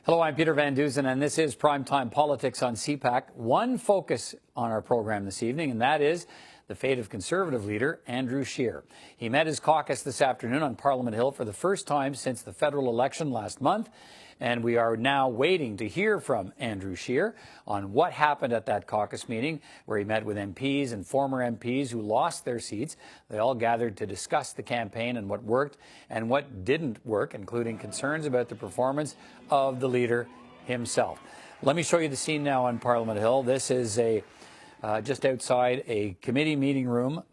Hello, I'm Peter Van Dusen, and this is Primetime Politics on CPAC. One focus on our program this evening, and that is the fate of Conservative leader Andrew Scheer. He met his caucus this afternoon on Parliament Hill for the first time since the federal election last month, and we are now waiting to hear from Andrew Scheer on what happened at that caucus meeting where he met with MPs and former MPs who lost their seats. They all gathered to discuss the campaign and what worked and what didn't work, including concerns about the performance of the leader himself. Let me show you the scene now on Parliament Hill. This is just outside a committee meeting room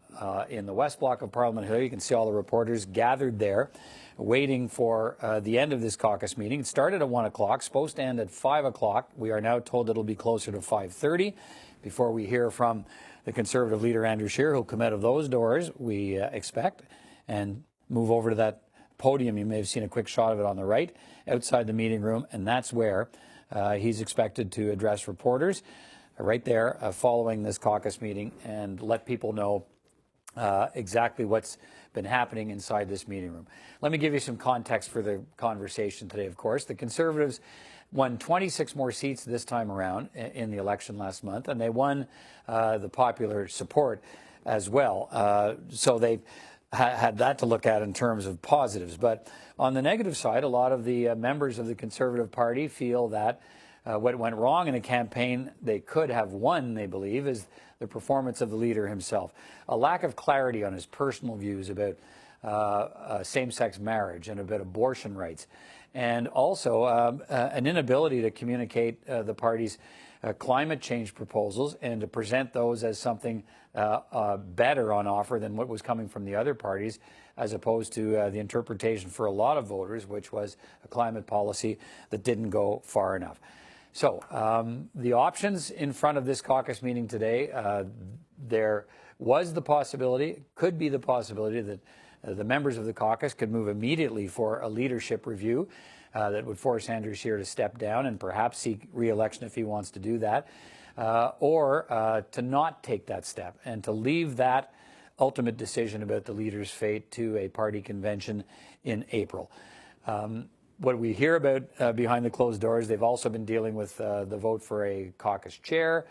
in the West Block of Parliament Hill. You can see all the reporters gathered there, waiting for the end of this caucus meeting. It started at 1 o'clock, supposed to end at 5 o'clock. We are now told it'll be closer to 5:30 before we hear from the Conservative leader, Andrew Scheer, who'll come out of those doors, we expect, and move over to that podium. You may have seen a quick shot of it on the right, outside the meeting room, and that's where he's expected to address reporters right there following this caucus meeting and let people know exactly what's been happening inside this meeting room. Let me give you some context for the conversation today, of course. The Conservatives won 26 more seats this time around in the election last month, and they won the popular support as well. So they've had that to look at in terms of positives. But on the negative side, a lot of the members of the Conservative Party feel that what went wrong in a campaign they could have won, they believe, is the performance of the leader himself. A lack of clarity on his personal views about same-sex marriage and about abortion rights. And also an inability to communicate the party's climate change proposals and to present those as something better on offer than what was coming from the other parties, as opposed to the interpretation for a lot of voters, which was a climate policy that didn't go far enough. So the options in front of this caucus meeting today, there was the possibility, could be the possibility that the members of the caucus could move immediately for a leadership review that would force Andrew Scheer to step down and perhaps seek re-election if he wants to do that, or to not take that step and to leave that ultimate decision about the leader's fate to a party convention in April. What we hear about behind the closed doors, they've also been dealing with the vote for a caucus chair.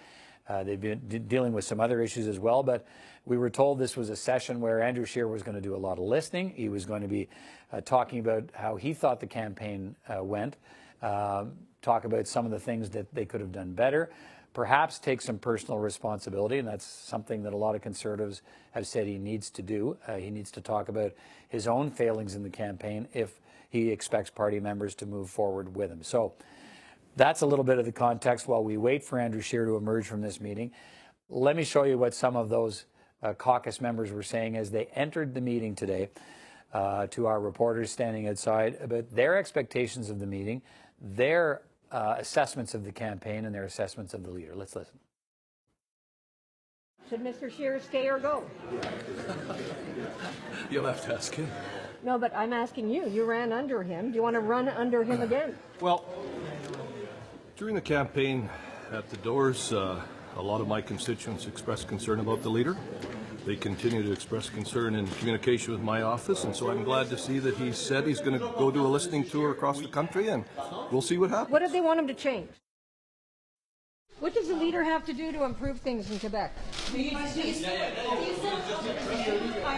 They've been dealing with some other issues as well, but we were told this was a session where Andrew Scheer was going to do a lot of listening. He was going to be talking about how he thought the campaign went, talk about some of the things that they could have done better, perhaps take some personal responsibility, and that's something that a lot of Conservatives have said he needs to do. He needs to talk about his own failings in the campaign if he expects party members to move forward with him. So that's a little bit of the context while we wait for Andrew Scheer to emerge from this meeting. Let me show you what some of those caucus members were saying as they entered the meeting today to our reporters standing outside about their expectations of the meeting, their assessments of the campaign, and their assessments of the leader. Let's listen. Should Mr. Scheer stay or go? You'll have to ask him. No, but I'm asking you. You ran under him. Do you want to run under him again? Well, during the campaign at the doors, a lot of my constituents expressed concern about the leader. They continue to express concern in communication with my office, and so I'm glad to see that he said he's going to go do a listening tour across the country, and we'll see what happens. What do they want him to change? What does the leader have to do to improve things in Quebec? I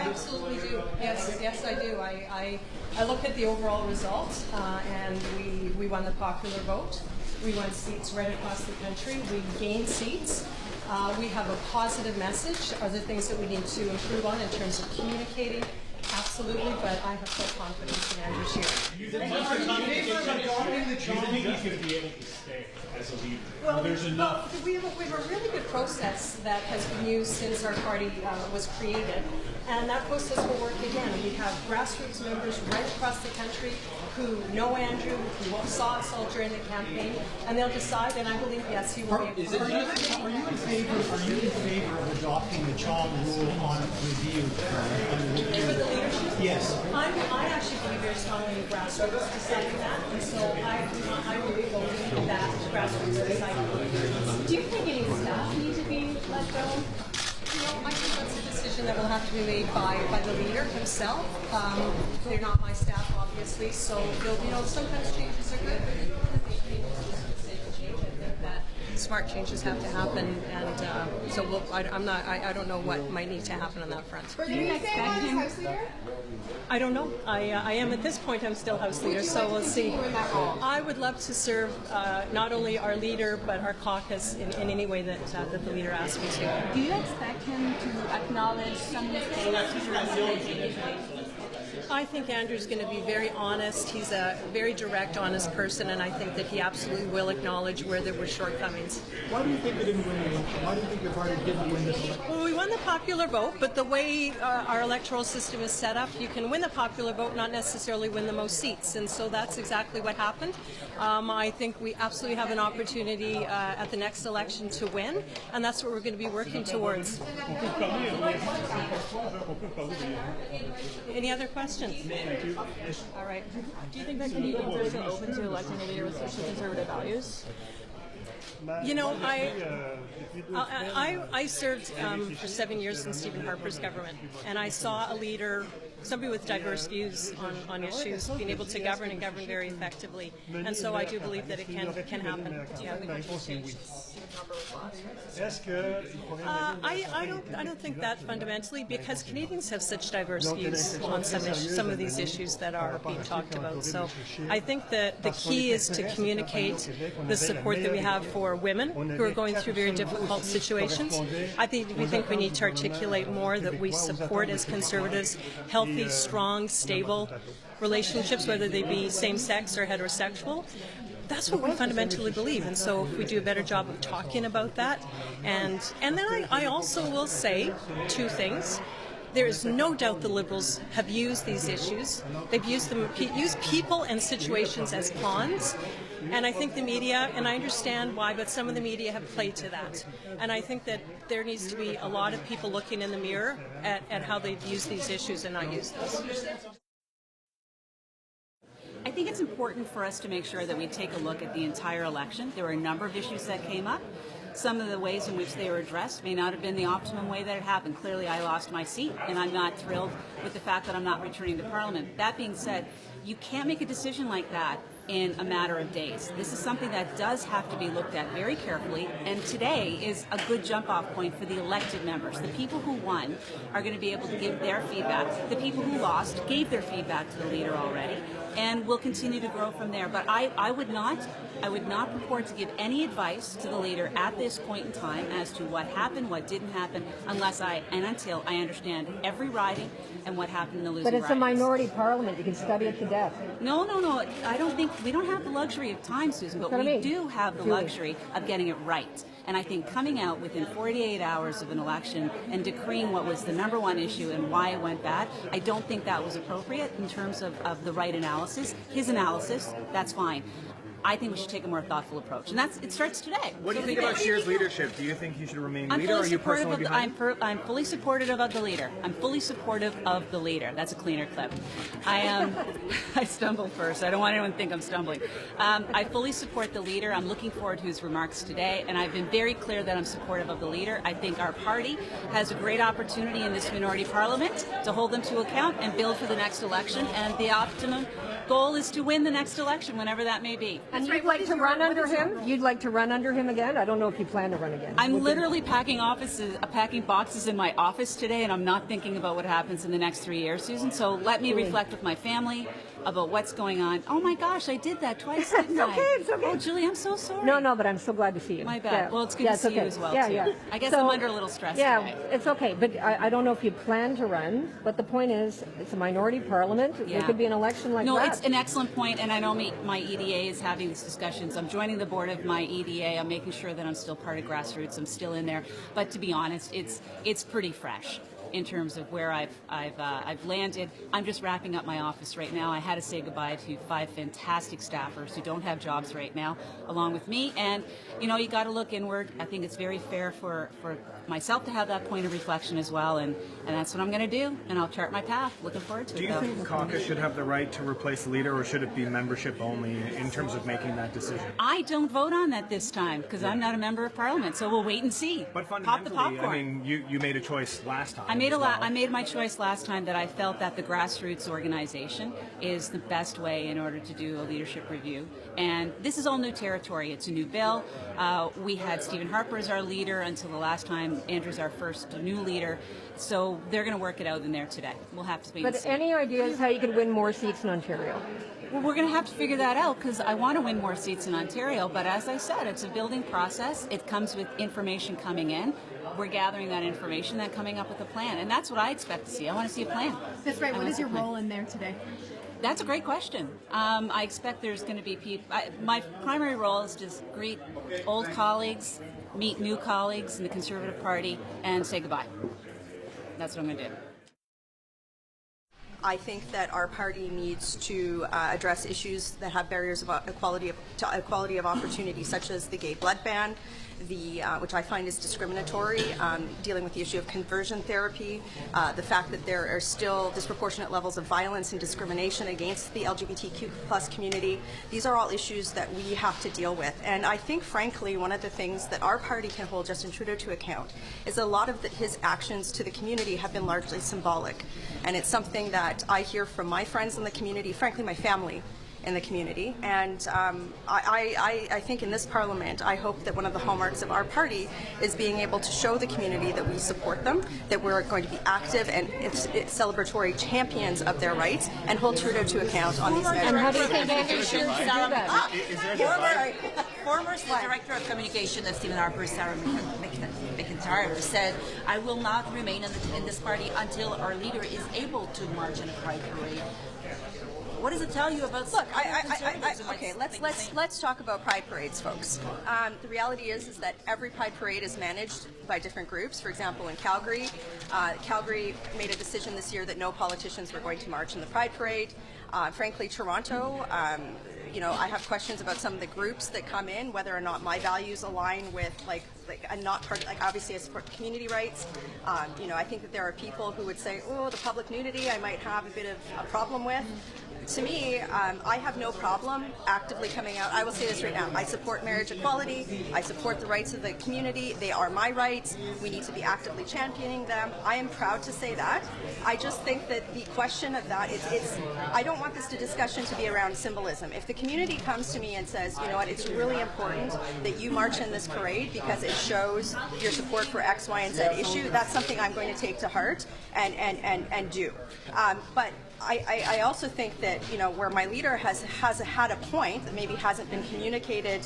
absolutely do. Yes, I do. I look at the overall results, and we won the popular vote. We won seats right across the country. We gained seats. We have a positive message. Are there things that we need to improve on in terms of communicating? Absolutely, but I have full confidence in Andrew Scheer. Do you think he could be able to stay as a leader? Well, there's enough. We have a really good process that has been used since our party was created, and that process will work again. We have grassroots members right across the country who know Andrew, who saw us all during the campaign, and they'll decide, and I believe, yes, he will be. Are you in favor of adopting the child rule on review? For the leadership? Yes. I actually believe very strongly in grassroots deciding that, and so I will be voting for that grassroots deciding. Do you think any staff need to be let go? I think that's a decision that will have to be made by the leader himself. They're not my staff, obviously. obviously. So, sometimes changes are good. Smart changes have to happen, and so I don't know what might need to happen on that front. Do you expect him? I don't know. I am at this point. I'm still House Leader, so we'll see. I would love to serve not only our leader but our caucus in any way that the leader asks me to. Do you expect him to acknowledge some mistakes? I think Andrew's going to be very honest. He's a very direct, honest person, and I think that he absolutely will acknowledge where there were shortcomings. Why do you think they didn't win the election? Why do you think your party didn't win this election? Well, we won the popular vote, but the way our electoral system is set up, you can win the popular vote, not necessarily win the most seats, and so that's exactly what happened. I think we absolutely have an opportunity at the next election to win, and that's what we're going to be working towards. Any other questions? All right. Do you think that Canadians are still open to electing a leader with social conservative values? You know, I served for 7 years in Stephen Harper's government, and I saw a leader, somebody with diverse views on issues, being able to govern and govern very effectively. And so I do believe that it can happen. Yeah. I don't think that fundamentally, because Canadians have such diverse views on some of these issues that are being talked about. So I think that the key is to communicate the support that we have for women who are going through very difficult situations. I think we need to articulate more that we support as Conservatives healthy, strong, stable relationships, whether they be same-sex or heterosexual. That's what we fundamentally believe, and so if we do a better job of talking about that, and then I also will say two things. There is no doubt the Liberals have used these issues. They've used people and situations as pawns. And I think the media, and I understand why, but some of the media have played to that. And I think that there needs to be a lot of people looking in the mirror at how they've used these issues and not used those. I think it's important for us to make sure that we take a look at the entire election. There were a number of issues that came up. Some of the ways in which they were addressed may not have been the optimum way that it happened. Clearly, I lost my seat, and I'm not thrilled with the fact that I'm not returning to Parliament. That being said, you can't make a decision like that in a matter of days. This is something that does have to be looked at very carefully, and today is a good jump-off point for the elected members. The people who won are going to be able to give their feedback. The people who lost gave their feedback to the leader already, and we'll continue to grow from there. But I would not purport to give any advice to the leader at this point in time as to what happened, what didn't happen, until I understand every riding and what happened in the losing But it's ridings. a minority parliament. You can study it to death. No. I don't think we don't have the luxury of time, Susan, but we do have the luxury of getting it right. And I think coming out within 48 hours of an election and decreeing what was the number one issue and why it went bad, I don't think that was appropriate in terms of the right analysis. His analysis, that's fine. I think we should take a more thoughtful approach, and it starts today. What do you think about Scheer's leadership? Do you think he should remain leader, or are you personally behind him? I'm fully supportive of the leader. I'm fully supportive of the leader. That's a cleaner clip. I stumbled first. I don't want anyone to think I'm stumbling. I fully support the leader. I'm looking forward to his remarks today, and I've been very clear that I'm supportive of the leader. I think our party has a great opportunity in this minority parliament to hold them to account and build for the next election, and the optimum goal is to win the next election, whenever that may be. And you'd like to run under him? You'd like to run under him again? I don't know if you plan to run again. I'm literally packing boxes in my office today, and I'm not thinking about what happens in the next 3 years, Susan. So let me reflect with my family about what's going on. Oh my gosh, I did that twice, didn't I? It's okay. Oh, Julie, I'm so sorry. No, but I'm so glad to see you. My bad. Yeah. Well, it's good to see you as well, too. Yeah. I guess I'm under a little stress today. It's okay, but I don't know if you plan to run, but the point is, it's a minority parliament. Yeah. There could be an election like that. No, it's an excellent point, and I know my EDA is having these discussions. I'm joining the board of my EDA. I'm making sure that I'm still part of Grassroots. I'm still in there. But to be honest, it's pretty fresh in terms of where I've landed. I'm just wrapping up my office right now. I had to say goodbye to 5 fantastic staffers who don't have jobs right now, along with me. And you got to look inward. I think it's very fair for myself to have that point of reflection as well, and that's what I'm going to do. And I'll chart my path. Looking forward to it. Do you think Caucus should have the right to replace the leader, or should it be membership only in terms of making that decision? I don't vote on that this time because I'm not a member of Parliament. So we'll wait and see. But Pop the fundamentally, popcorn. I mean, you made a choice last time. I I made my choice last time that I felt that the Grassroots organization is the best way in order to do a leadership review. And this is all new territory. It's a new bill. We had Stephen Harper as our leader until the last time. Andrew's our first new leader. So they're going to work it out in there today. We'll have to wait and But see. any ideas how you could win more seats in Ontario? Well, we're going to have to figure that out because I want to win more seats in Ontario. But as I said, it's a building process. It comes with information coming in. We're gathering that information, then coming up with a plan. And that's what I expect to see. I want to see a plan. That's right. What is your role in there today? That's a great question. I expect there's going to be people. My primary role is to greet old colleagues, meet new colleagues in the Conservative Party, and say goodbye. That's what I'm going to do. I think that our party needs to address issues that have barriers of equality of opportunity, such as the gay blood ban, which I find is discriminatory, dealing with the issue of conversion therapy, the fact that there are still disproportionate levels of violence and discrimination against the LGBTQ plus community. These are all issues that we have to deal with. And I think, frankly, one of the things that our party can hold Justin Trudeau to account is a lot of his actions to the community have been largely symbolic. And it's something that I hear from my friends in the community, frankly, my family in the community. And I think in this Parliament, I hope that one of the hallmarks of our party is being able to show the community that we support them, that we're going to be active and celebratory champions of their rights, and hold Trudeau to account on these measures. And how do you think Andrew Scheer should do that? Former Director of Communication of Stephen Harper, Sarah McIntyre, said, "I will not remain in this party until our leader is able to march in a pride parade." What does it tell you about? Look, okay, let's talk about pride parades, folks. The reality is that every pride parade is managed by different groups. For example, in Calgary, Calgary made a decision this year that no politicians were going to march in the pride parade. Frankly, Toronto, I have questions about some of the groups that come in, whether or not my values align with, I'm not part, obviously I support community rights. I think that there are people who would say, oh, the public nudity I might have a bit of a problem with. To me, I have no problem actively coming out. I will say this right now. I support marriage equality. I support the rights of the community. They are my rights. We need to be actively championing them. I am proud to say that. I just think that the question of that, I don't want this discussion to be around symbolism. If the community comes to me and says, you know what, it's really important that you march in this parade because it shows your support for X, Y, and Z issue, that's something I'm going to take to heart and do. But I also think that, where my leader has had a point that maybe hasn't been communicated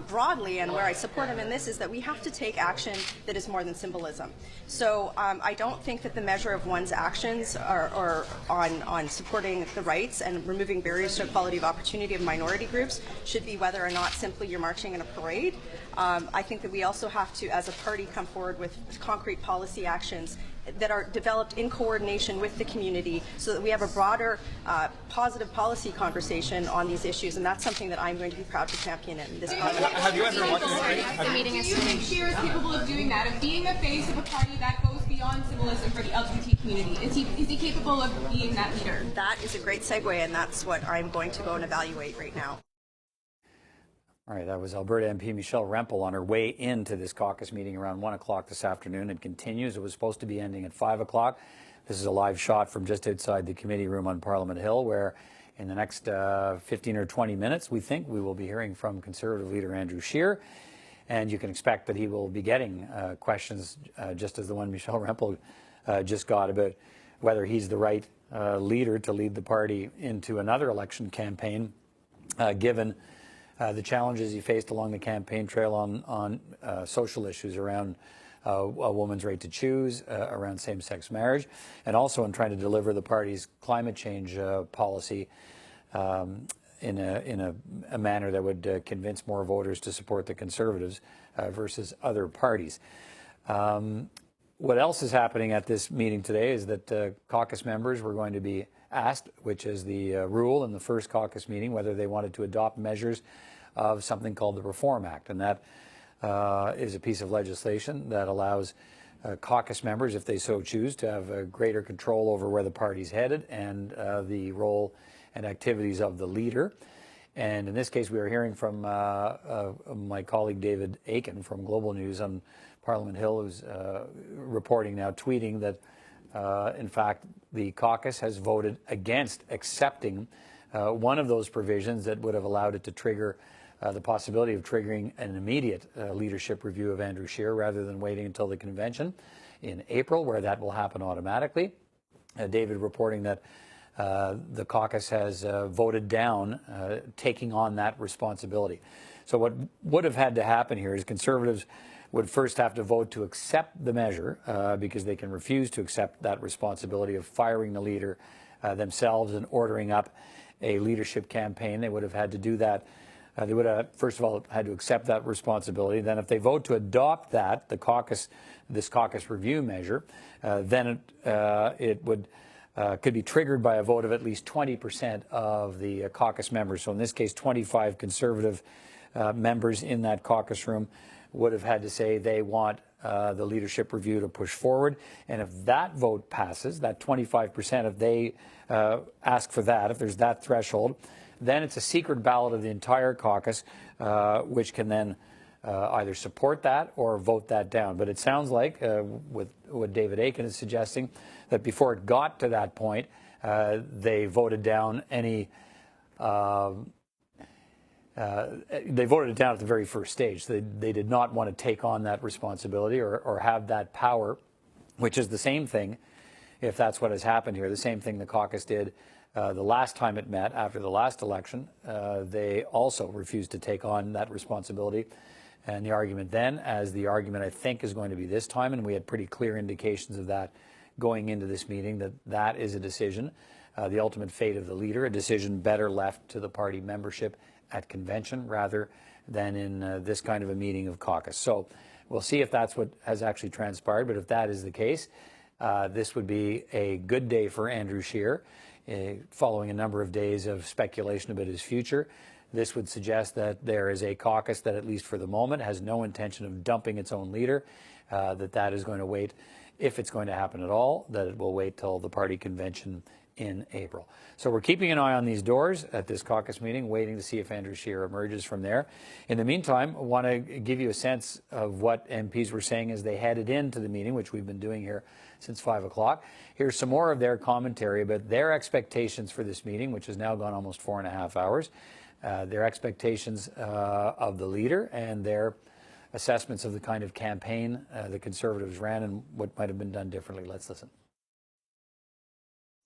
broadly, and where I support him in this, is that we have to take action that is more than symbolism. So I don't think that the measure of one's actions are on supporting the rights and removing barriers to equality of opportunity of minority groups should be whether or not simply you're marching in a parade. I think that we also have to, as a party, come forward with concrete policy actions that are developed in coordination with the community so that we have a broader positive policy conversation on these issues, and that's something that I'm going to be proud to champion in this Parliament. Have you ever watched the meeting? Do you think Scheer is capable of doing that, of being the face of a party that goes beyond symbolism for the LGBT community? Is he capable of being that leader? That is a great segue, and that's what I'm going to go and evaluate right now. All right, that was Alberta MP Michelle Rempel on her way into this caucus meeting around 1 o'clock this afternoon. It continues. It was supposed to be ending at 5 o'clock. This is a live shot from just outside the committee room on Parliament Hill, where in the next 15 or 20 minutes, we think we will be hearing from Conservative leader Andrew Scheer. And you can expect that he will be getting questions just as the one Michelle Rempel just got about whether he's the right leader to lead the party into another election campaign, given the challenges he faced along the campaign trail on social issues around a woman's right to choose, around same-sex marriage, and also in trying to deliver the party's climate change policy in a manner that would convince more voters to support the Conservatives versus other parties. What else is happening at this meeting today is that caucus members were going to be asked, which is the rule in the first caucus meeting, whether they wanted to adopt measures of something called the Reform Act. And that is a piece of legislation that allows caucus members, if they so choose, to have greater control over where the party's headed and the role and activities of the leader. And in this case, we are hearing from my colleague David Aiken from Global News on Parliament Hill, who's reporting now, tweeting that In fact, the caucus has voted against accepting one of those provisions that would have allowed it to trigger the possibility of triggering an immediate leadership review of Andrew Scheer rather than waiting until the convention in April, where that will happen automatically. David reporting that the caucus has voted down taking on that responsibility. So what would have had to happen here is Conservatives would first have to vote to accept the measure because they can refuse to accept that responsibility of firing the leader themselves and ordering up a leadership campaign. They would have had to do that. They would have, first of all, had to accept that responsibility. Then if they vote to adopt that, this caucus review measure, then it would could be triggered by a vote of at least 20% of the caucus members. So in this case, 25 Conservative members in that caucus room would have had to say they want the leadership review to push forward. And if that vote passes, that 25%, if they ask for that, if there's that threshold, then it's a secret ballot of the entire caucus, which can then either support that or vote that down. But it sounds like, with what David Akin is suggesting, that before it got to that point, they voted down any they voted it down at the very first stage. They did not want to take on that responsibility or have that power, which is the same thing, if that's what has happened here, the same thing the caucus did the last time it met after the last election. They also refused to take on that responsibility. And the argument then, as the argument I think is going to be this time, and we had pretty clear indications of that going into this meeting, that that is a decision, the ultimate fate of the leader, a decision better left to the party membership at convention rather than in this kind of a meeting of caucus. So we'll see if that's what has actually transpired, but if that is the case, this would be a good day for Andrew Scheer, following a number of days of speculation about his future. This would suggest that there is a caucus that, at least for the moment, has no intention of dumping its own leader, that is going to wait, if it's going to happen at all, that it will wait till the party convention in April. So we're keeping an eye on these doors at this caucus meeting, waiting to see if Andrew Scheer emerges from there. In the meantime, I want to give you a sense of what MPs were saying as they headed into the meeting, which we've been doing here since 5 o'clock. Here's some more of their commentary about their expectations for this meeting, which has now gone almost 4.5 hours. Their expectations of the leader and their assessments of the kind of campaign the Conservatives ran and what might have been done differently. Let's listen.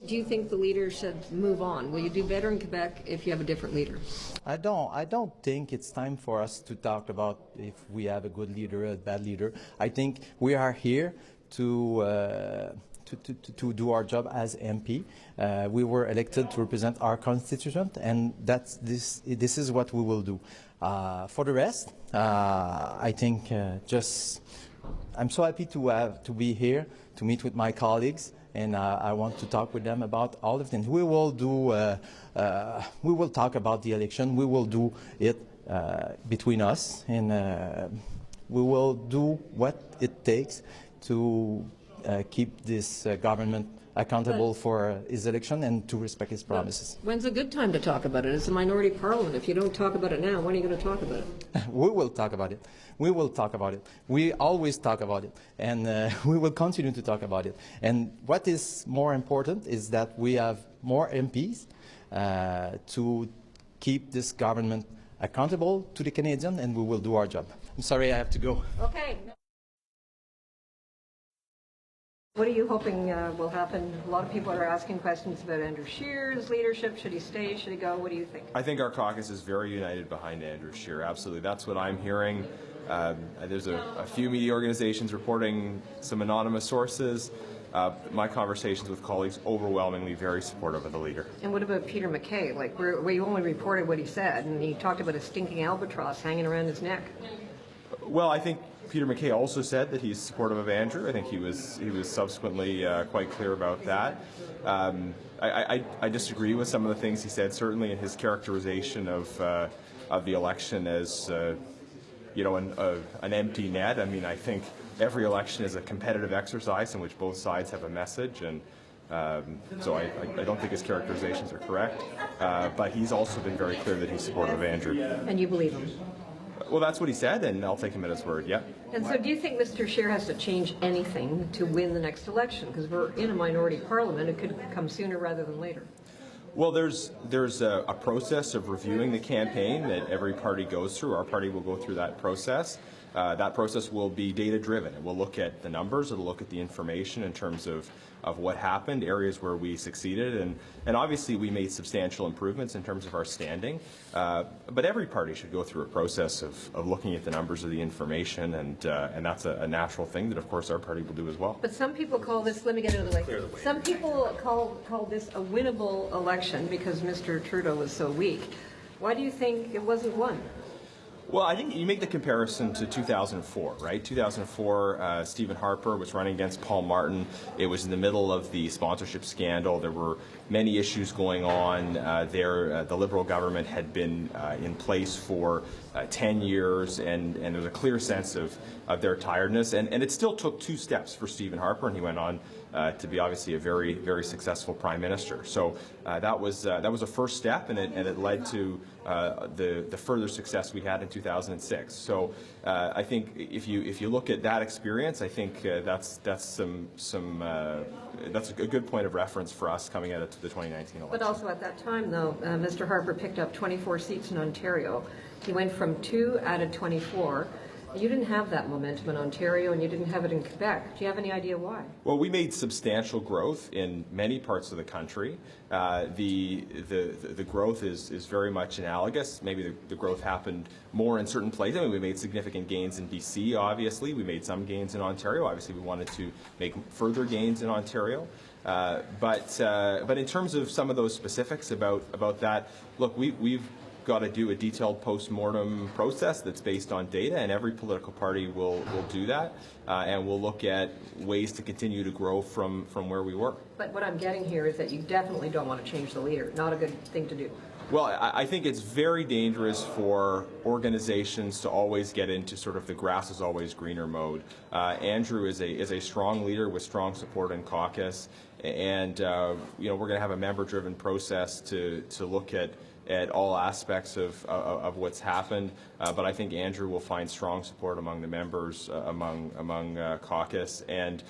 Do you think the leader should move on? Will you do better in Quebec if you have a different leader? I don't think it's time for us to talk about if we have a good leader or a bad leader. I think we are here to do our job as MP. We were elected to represent our constituent, and this is what we will do. For the rest, I think I'm so happy to be here to meet with my colleagues, and I want to talk with them about all of things. We will talk about the election. We will do it between us, and we will do what it takes to keep this government accountable for his election and to respect his promises. When's a good time to talk about it? It's a minority parliament. If you don't talk about it now, when are you going to talk about it? We will talk about it. We will talk about it. We always talk about it, and we will continue to talk about it. And what is more important is that we have more MPs to keep this government accountable to the Canadian, and we will do our job. I'm sorry, I have to go. Okay. What are you hoping will happen? A lot of people are asking questions about Andrew Scheer's leadership. Should he stay? Should he go? What do you think? I think our caucus is very united behind Andrew Scheer. Absolutely. That's what I'm hearing. There's a few media organizations reporting some anonymous sources. My conversations with colleagues, overwhelmingly very supportive of the leader. And what about Peter MacKay? Like, we only reported what he said, and he talked about a stinking albatross hanging around his neck. Well, I think Peter MacKay also said that he's supportive of Andrew. I think he was subsequently quite clear about that. I disagree with some of the things he said, certainly in his characterization of the election as an empty net. I mean, I think every election is a competitive exercise in which both sides have a message, and so I don't think his characterizations are correct. But he's also been very clear that he's supportive of Andrew. And you believe him? Well, that's what he said, and I'll take him at his word, yeah. And so do you think Mr. Scheer has to change anything to win the next election? Because we're in a minority parliament. It could come sooner rather than later. Well, there's a process of reviewing the campaign that every party goes through. Our party will go through that process. That process will be data-driven. It will look at the numbers. It will look at the information in terms of what happened, areas where we succeeded, and obviously we made substantial improvements in terms of our standing. But every party should go through a process of looking at the numbers of the information, and that's a natural thing that, of course, our party will do as well. But some people call this, let me get it out of the way. Some people call this a winnable election because Mr. Trudeau was so weak. Why do you think it wasn't won? Well, I think you make the comparison to 2004, right? 2004, Stephen Harper was running against Paul Martin. It was in the middle of the sponsorship scandal. There were many issues going on there. The Liberal government had been in place for 10 years, and there was a clear sense of their tiredness. And it still took 2 steps for Stephen Harper, and he went on to be obviously a very, very successful prime minister. So that was a first step, and it led to the further success we had in 2006. So I think if you look at that experience, I think that's a good point of reference for us coming out of the 2019 election. But also at that time, though, Mr. Harper picked up 24 seats in Ontario. He went from 2, added 24. You didn't have that momentum in Ontario, and you didn't have it in Quebec. Do you have any idea why? Well, we made substantial growth in many parts of the country. The growth is very much analogous. Maybe the growth happened more in certain places. I mean, we made significant gains in BC, obviously. We made some gains in Ontario. Obviously, we wanted to make further gains in Ontario. But in terms of some of those specifics about that, look, we've got to do a detailed post-mortem process that's based on data, and every political party will do that, and we'll look at ways to continue to grow from where we were. But what I'm getting here is that you definitely don't want to change the leader. Not a good thing to do. Well, I think it's very dangerous for organizations to always get into sort of the grass is always greener mode. Andrew is a strong leader with strong support in caucus, and we're going to have a member-driven process to look at all aspects of what's happened, but I think Andrew will find strong support among the members, among caucus, and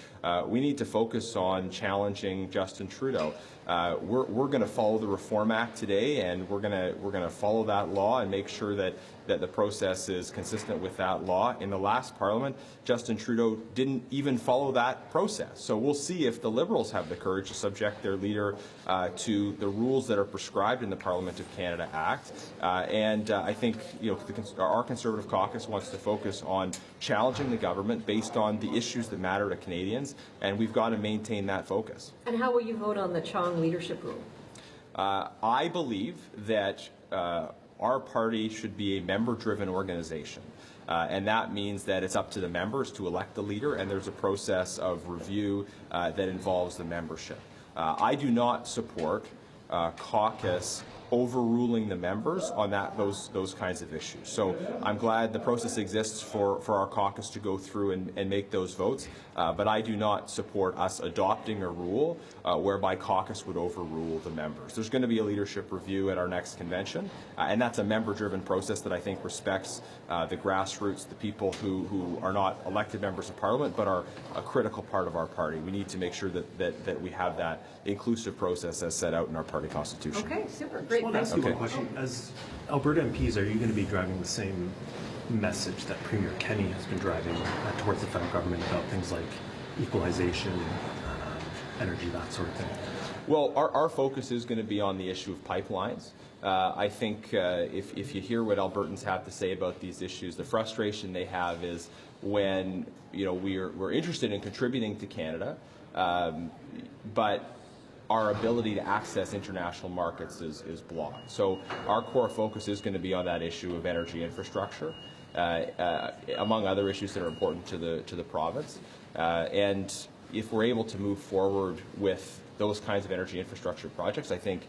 we need to focus on challenging Justin Trudeau. We're going to follow the Reform Act today, and we're going to follow that law and make sure that the process is consistent with that law. In the last Parliament, Justin Trudeau didn't even follow that process. So we'll see if the Liberals have the courage to subject their leader to the rules that are prescribed in the Parliament of Canada Act. I think our Conservative caucus wants to focus on challenging the government based on the issues that matter to Canadians, and we've got to maintain that focus. And how will you vote on the Chong leadership rule? I believe that our party should be a member-driven organization, and that means that it's up to the members to elect the leader, and there's a process of review that involves the membership. I do not support caucus overruling the members on those kinds of issues. So I'm glad the process exists for our caucus to go through and make those votes, but I do not support us adopting a rule whereby caucus would overrule the members. There's going to be a leadership review at our next convention, and that's a member-driven process that I think respects the grassroots, the people who are not elected members of Parliament but are a critical part of our party. We need to make sure that we have that inclusive process as set out in our party constitution. Okay, super. I want to ask you one question. As Alberta MPs, are you going to be driving the same message that Premier Kenney has been driving towards the federal government about things like equalization, energy, that sort of thing? Well, our focus is going to be on the issue of pipelines. I think if you hear what Albertans have to say about these issues, the frustration they have is when we're interested in contributing to Canada, but our ability to access international markets is blocked. So our core focus is going to be on that issue of energy infrastructure, among other issues that are important to the province. And if we're able to move forward with those kinds of energy infrastructure projects, I think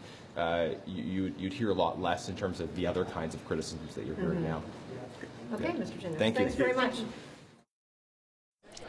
you'd hear a lot less in terms of the other kinds of criticisms that you're hearing now. Okay, Mr. Ginnis. Thank you. Thanks very much.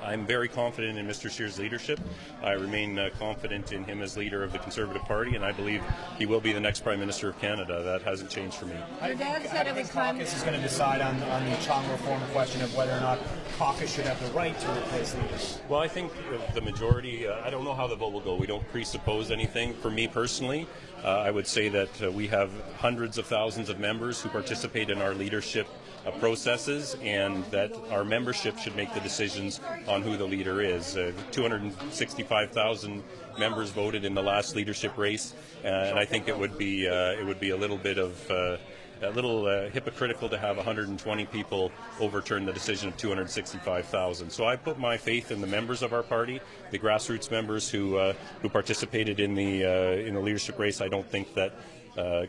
I'm very confident in Mr. Scheer's leadership. I remain confident in him as leader of the Conservative Party, and I believe he will be the next Prime Minister of Canada. That hasn't changed for me. Your dad said it was time. Caucus is going to decide on the Chong reform question of whether or not Caucus should have the right to replace leaders. Well, I think the majority, I don't know how the vote will go. We don't presuppose anything. For me personally, I would say that we have hundreds of thousands of members who participate in our leadership processes, and that our membership should make the decisions on who the leader is. 265,000 members voted in the last leadership race, and I think it would be a little bit of hypocritical to have 120 people overturn the decision of 265,000. So I put my faith in the members of our party, the grassroots members who participated in the leadership race. I don't think that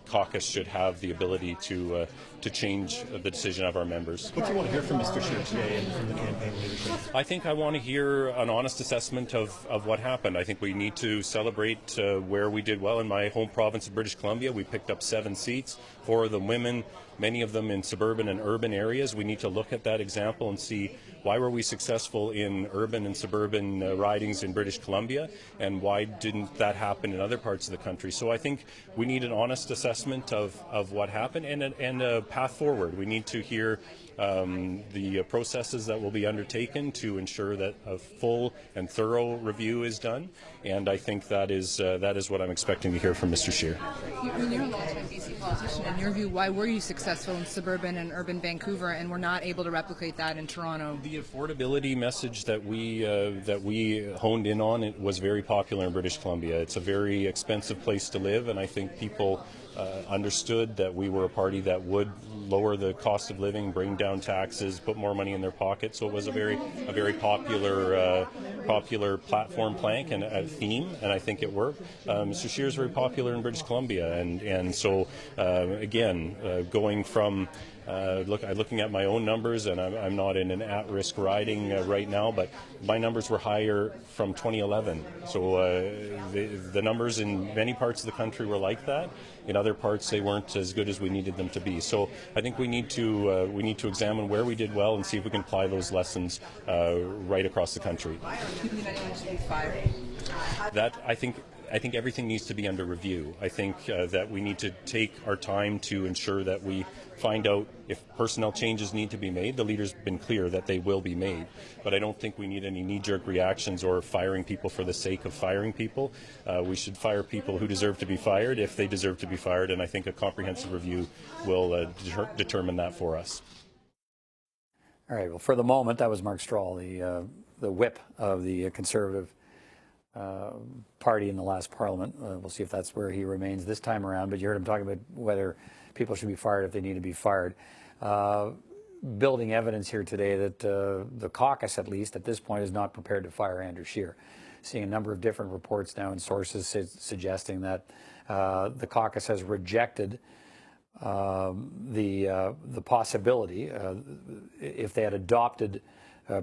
Caucus should have the ability to change the decision of our members. What do you want to hear from Mr. Scheer today and from the campaign leadership? I think I want to hear an honest assessment of what happened. I think we need to celebrate where we did well. In my home province of British Columbia, we picked up 7 seats, 4 of them women, many of them in suburban and urban areas. We need to look at that example and see why were we successful in urban and suburban ridings in British Columbia, and why didn't that happen in other parts of the country. So I think we need an honest assessment of what happened and a path forward. We need to hear the processes that will be undertaken to ensure that a full and thorough review is done, and I think that is what I'm expecting to hear from Mr. Scheer. You're a long-time BC politician. In your view, why were you successful in suburban and urban Vancouver and were not able to replicate that in Toronto? The affordability message that we honed in on, it was very popular in British Columbia. It's a very expensive place to live, and I think people understood that we were a party that would lower the cost of living, bring down taxes, put more money in their pocket. So it was a very popular platform plank and a theme, and I think it worked. Mr. Scheer is very popular in British Columbia, and so again, going from looking at my own numbers, and I'm not in an at-risk riding right now, but my numbers were higher from 2011. So the numbers in many parts of the country were like that. In other parts, they weren't as good as we needed them to be. So I think we need to examine where we did well and see if we can apply those lessons right across the country. Do you believe anyone should be fired? That I think everything needs to be under review. I think that we need to take our time to ensure that we find out if personnel changes need to be made. The leader's been clear that they will be made, but I don't think we need any knee-jerk reactions or firing people for the sake of firing people. We should fire people who deserve to be fired if they deserve to be fired, and I think a comprehensive review will determine that for us. All right, well, for the moment, that was Mark Strahl, the whip of the Conservative party in the last Parliament. We'll see if that's where he remains this time around, but you heard him talking about whether people should be fired if they need to be fired. Building evidence here today that the caucus, at least at this point, is not prepared to fire Andrew Scheer. Seeing a number of different reports now and sources suggesting that the caucus has rejected the possibility, if they had adopted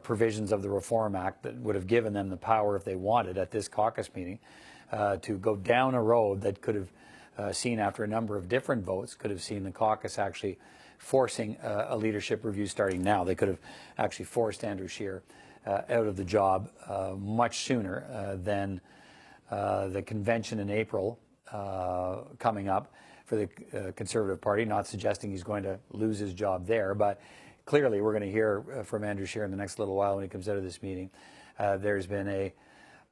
provisions of the Reform Act that would have given them the power, if they wanted, at this caucus meeting, to go down a road that could have seen, after a number of different votes, could have seen the caucus actually forcing a leadership review starting now. They could have actually forced Andrew Scheer out of the job much sooner than the convention in April coming up for the Conservative Party, not suggesting he's going to lose his job there, but clearly we're going to hear from Andrew Scheer in the next little while when he comes out of this meeting. There's been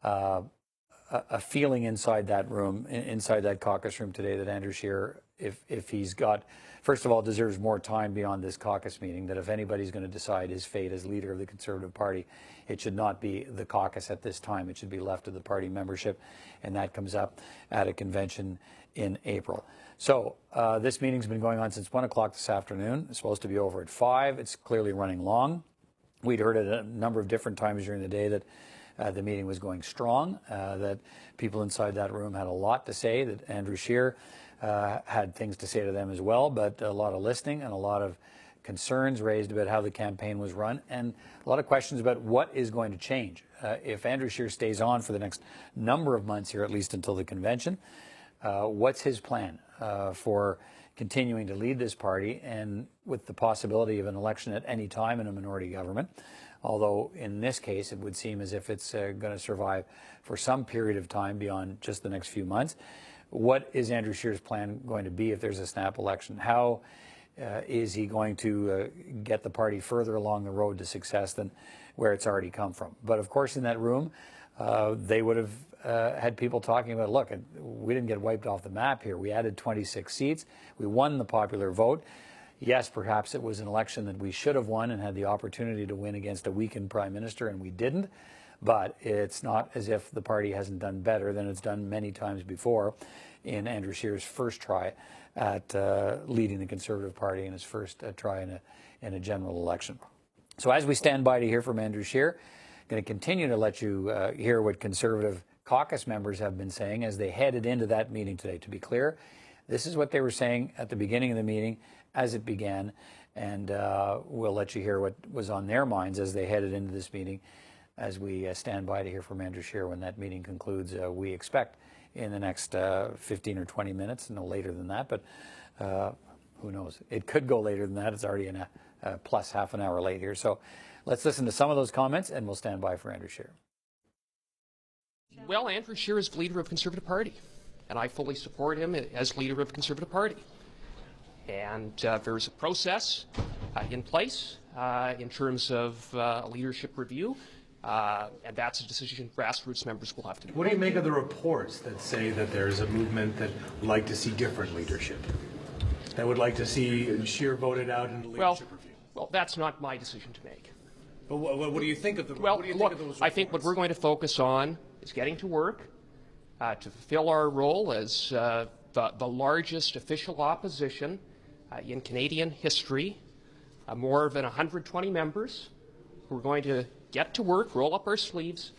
a feeling inside that room, inside that caucus room today, that Andrew Scheer, if he's got, first of all, deserves more time beyond this caucus meeting, that if anybody's going to decide his fate as leader of the Conservative Party, it should not be the caucus at this time. It should be left to the party membership, and that comes up at a convention in April. So this meeting's been going on since 1 o'clock this afternoon. It's supposed to be over at 5. It's clearly running long. We'd heard at a number of different times during the day that the meeting was going strong, that people inside that room had a lot to say, that Andrew Scheer had things to say to them as well, but a lot of listening and a lot of concerns raised about how the campaign was run, and a lot of questions about what is going to change. If Andrew Scheer stays on for the next number of months here, at least until the convention, what's his plan for continuing to lead this party, and with the possibility of an election at any time in a minority government? although in this case it would seem as if it's going to survive for some period of time beyond just the next few months. What is Andrew Scheer's plan going to be if there's a snap election? How is he going to get the party further along the road to success than where it's already come from? But of course, in that room, they would have had people talking about, look, we didn't get wiped off the map here. We added 26 seats. We won the popular vote. Yes, perhaps it was an election that we should have won and had the opportunity to win against a weakened prime minister, and we didn't. But it's not as if the party hasn't done better than it's done many times before in Andrew Scheer's first try at leading the Conservative Party in his first try in a general election. So as we stand by to hear from Andrew Scheer, I'm going to continue to let you hear what Conservative caucus members have been saying as they headed into that meeting today. To be clear, this is what they were saying at the beginning of the meeting as it began, and we'll let you hear what was on their minds as they headed into this meeting as we stand by to hear from Andrew Scheer when that meeting concludes. We expect in the next 15 or 20 minutes, no later than that, but who knows? It could go later than that. It's already in a plus half an hour late here. So let's listen to some of those comments and we'll stand by for Andrew Scheer. Well, Andrew Scheer is the leader of the Conservative Party, and I fully support him as leader of the Conservative Party. And there's a process in place in terms of a leadership review, and that's a decision Grassroots members will have to make. What do you make of the reports that say that there's a movement that would like to see different leadership, that would like to see Scheer voted out in the leadership review? Well, that's not my decision to make. But what do you think of the? Well, what do you look, think of those reports? I think what we're going to focus on is getting to work to fulfill our role as the largest official opposition in Canadian history, more than 120 members. We're going to get to work, roll up our sleeves,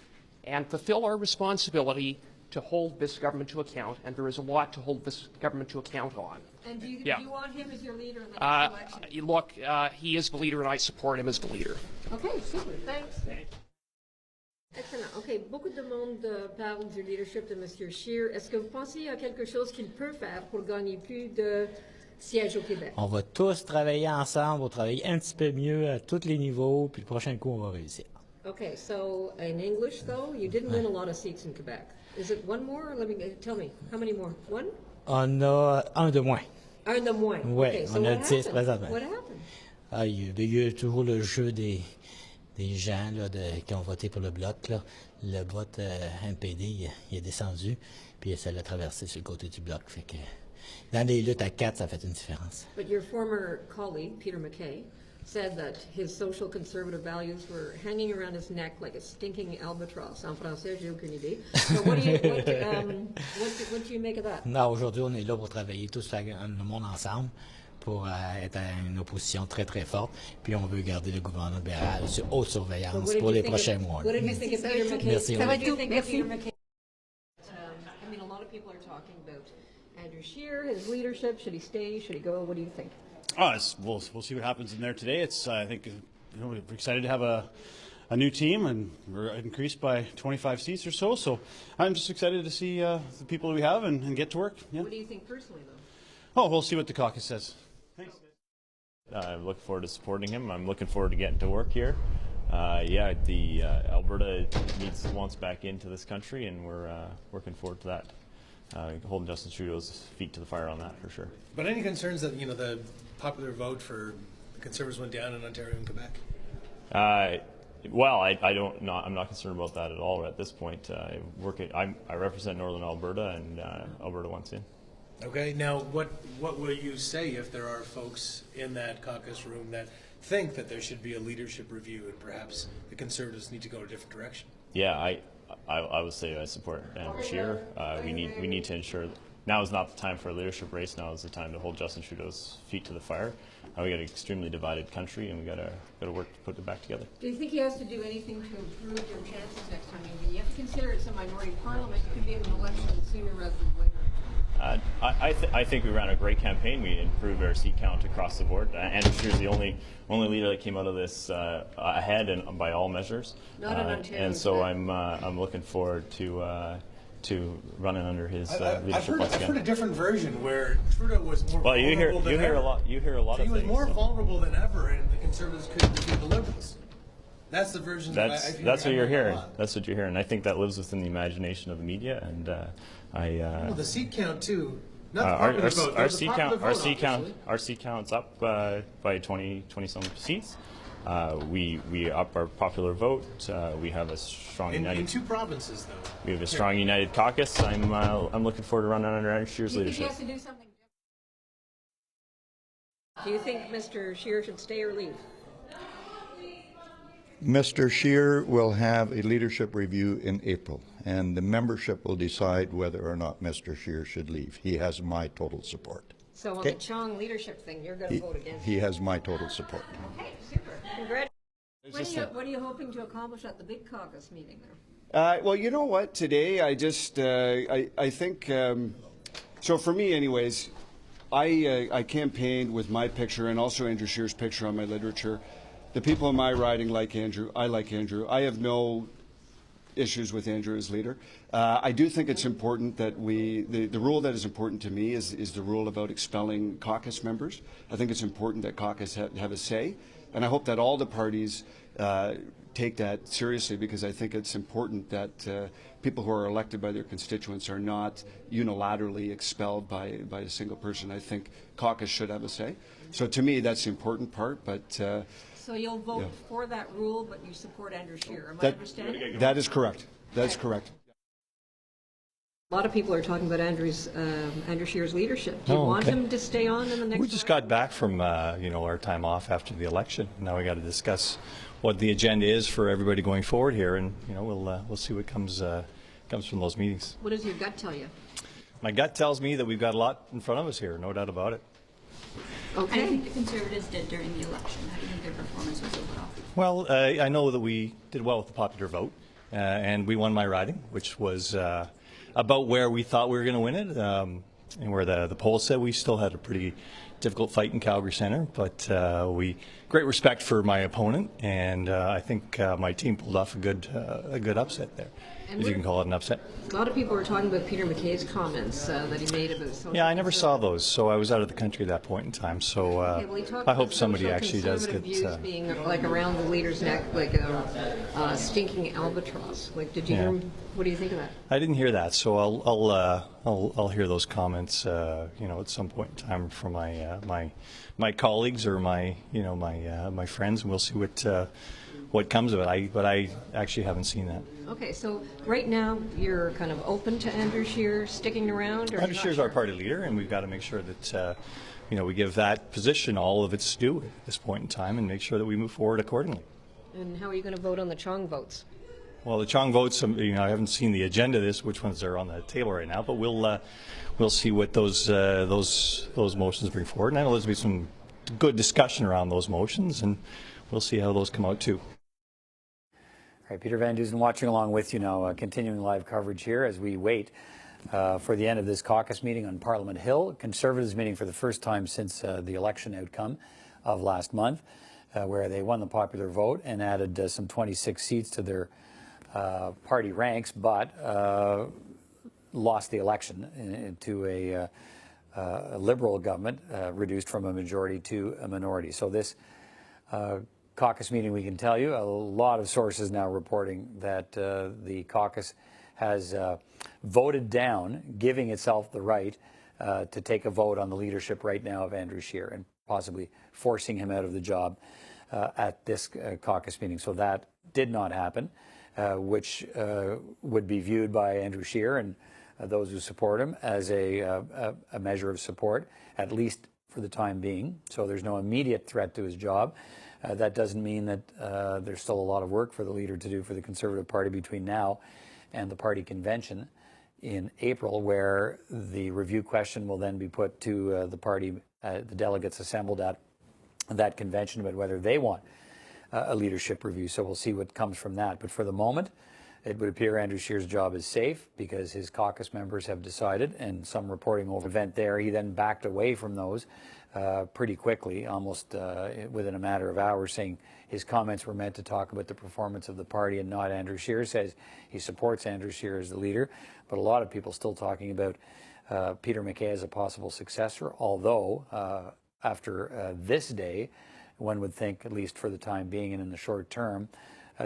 and fulfill our responsibility to hold this government to account, and there is a lot to hold this government to account on. And do you want him as your leader in the next election? Look, he is the leader, and I support him as the leader. Okay, super. Thanks. Excellent. OK, beaucoup de monde parle du leadership de M. Scheer. Est-ce que vous pensez qu'il y a quelque chose qu'il peut faire pour gagner plus de sièges au Québec? On va tous travailler ensemble, on va travailler un petit peu mieux à tous les niveaux, puis le prochain coup, on va réussir. Okay, so in English, though, you didn't win a lot of seats in Quebec. Is it one more? Tell me, how many more? One? On a un de moins. Un de moins. Oui, Okay, so on a what 10 happened? présentement. What happened? Il y a toujours le jeu des gens là, qui ont voté pour le Bloc. Là. Le vote NPD, il est descendu, puis ça l'a traversé sur le côté du Bloc. Fait que dans les luttes à 4, ça fait une différence. But your former colleague, Peter MacKay, said that his social conservative values were hanging around his neck like a stinking albatross. En français, j'ai aucune idée. So what do you make of that? Non, aujourd'hui, on est là pour travailler tous le monde ensemble pour être à une opposition très, très forte. Puis on veut garder le gouvernement libéral sur haute surveillance pour les prochains mois. What did you think of Peter MacKay? Merci. What did you think of Peter MacKay? I mean, a lot of people are talking about Andrew Scheer, his leadership. Should he stay? Should he go? What do you think? We'll see what happens in there today. It's I think we're excited to have a new team, and we're increased by 25 seats or so. So I'm just excited to see the people that we have and get to work. Yeah. What do you think personally, though? Oh, we'll see what the caucus says. Thanks. I'm looking forward to supporting him. I'm looking forward to getting to work here. The Alberta wants back into this country, and we're working forward to that. Holding Justin Trudeau's feet to the fire on that for sure. But any concerns that the popular vote for the Conservatives went down in Ontario and Quebec? Well, I'm not concerned about that at all at this point. I represent Northern Alberta, and Alberta wants in. Okay. Now, what will you say if there are folks in that caucus room that think that there should be a leadership review and perhaps the Conservatives need to go a different direction? Yeah, I would say I support Andrew Scheer. We need to ensure that now is not the time for a leadership race. Now is the time to hold Justin Trudeau's feet to the fire. We got an extremely divided country, and we got to work to put it back together. Do you think he has to do anything to improve your chances next time? You have to consider it's a minority parliament. You could be in an election sooner rather than later. I think we ran a great campaign. We improved our seat count across the board. Andrew Scheer is the only leader that came out of this ahead and by all measures. Not in Ontario. And so I'm looking forward to running under his leadership once again. I've heard a different version where Trudeau was more vulnerable than ever. You hear a lot of things. He was more vulnerable than ever, and the Conservatives couldn't defeat the Liberals. That's the version. That's what you're hearing. That's what you're hearing. I think that lives within the imagination of the media, and well, the seat count too. Not our seat count's up by 20 some seats. We up our popular vote. We have a strong united. In 2 provinces, though. We have a strong united caucus. I'm looking forward to running under Andrew Scheer's leadership. He has to do something different. Do you think Mr. Scheer should stay or leave? Mr. Scheer will have a leadership review in April, and the membership will decide whether or not Mr. Scheer should leave. He has my total support. So on the Chong leadership thing, you're going to vote against He has my total support. Okay, super. Congratulations. What are you hoping to accomplish at the big caucus meeting there? Well, you know what? Today, I just, I think, so for me anyways, I campaigned with my picture and also Andrew Scheer's picture on my literature. The people in my riding like Andrew. I like Andrew. I have no issues with Andrew as leader. I do think it's important that the rule that is important to me is the rule about expelling caucus members. I think it's important that caucus have a say, and I hope that all the parties take that seriously, because I think it's important that people who are elected by their constituents are not unilaterally expelled by a single person. I think caucus should have a say. So to me, that's the important part, but so you'll vote for that rule, but you support Andrew Scheer. Am I understanding? That is correct. That's correct. A lot of people are talking about Andrew Scheer's leadership. Do you want him to stay on in the next? We just got back from our time off after the election. Now we got to discuss what the agenda is for everybody going forward here, and we'll see what comes from those meetings. What does your gut tell you? My gut tells me that we've got a lot in front of us here, no doubt about it. Okay. I think the Conservatives did during the election. How do you think their performance was overall? Well, I know that we did well with the popular vote, and we won my riding, which was about where we thought we were going to win it, and where the polls said. We still had a pretty difficult fight in Calgary Center, but great respect for my opponent, and I think my team pulled off a good upset there, if you can call it an upset. A lot of people were talking about Peter MacKay's comments that he made about social. Yeah, I never saw those, so I was out of the country at that point in time. So I hope somebody actually does get. Views being like around the leader's neck, like a stinking albatross. Like, did you hear him? What do you think of that? I didn't hear that, so I'll hear those comments, at some point in time from my colleagues or my friends, and we'll see what comes of it. But I actually haven't seen that. Okay, so right now you're kind of open to Andrew Scheer sticking around, or Andrew Scheer's our party leader, and we've got to make sure that we give that position all of its due at this point in time, and make sure that we move forward accordingly. And how are you going to vote on the Chong votes? Well, the Chong votes, I haven't seen the agenda of this, which ones are on the table right now, but we'll see what those motions bring forward. And I know there's been some good discussion around those motions, and we'll see how those come out too. All right, Peter Van Dusen watching along with you now, continuing live coverage here as we wait for the end of this caucus meeting on Parliament Hill. Conservatives meeting for the first time since the election outcome of last month, where they won the popular vote and added some 26 seats to their party ranks, but lost the election to a Liberal government, reduced from a majority to a minority. So this caucus meeting, we can tell you, a lot of sources now reporting that the caucus has voted down, giving itself the right to take a vote on the leadership right now of Andrew Scheer and possibly forcing him out of the job at this caucus meeting. So that did not happen. Which would be viewed by Andrew Scheer and those who support him as a measure of support, at least for the time being. So there's no immediate threat to his job. That doesn't mean that there's still a lot of work for the leader to do for the Conservative Party between now and the party convention in April, where the review question will then be put to the party, the delegates assembled at that convention, about whether they want a leadership review. So we'll see what comes from that. But for the moment, it would appear Andrew Scheer's job is safe because his caucus members have decided, and some reporting over event there, he then backed away from those pretty quickly, almost within a matter of hours, saying his comments were meant to talk about the performance of the party and not Andrew Scheer. Says he supports Andrew Scheer as the leader, but a lot of people still talking about Peter MacKay as a possible successor, although after this day, one would think, at least for the time being and in the short term,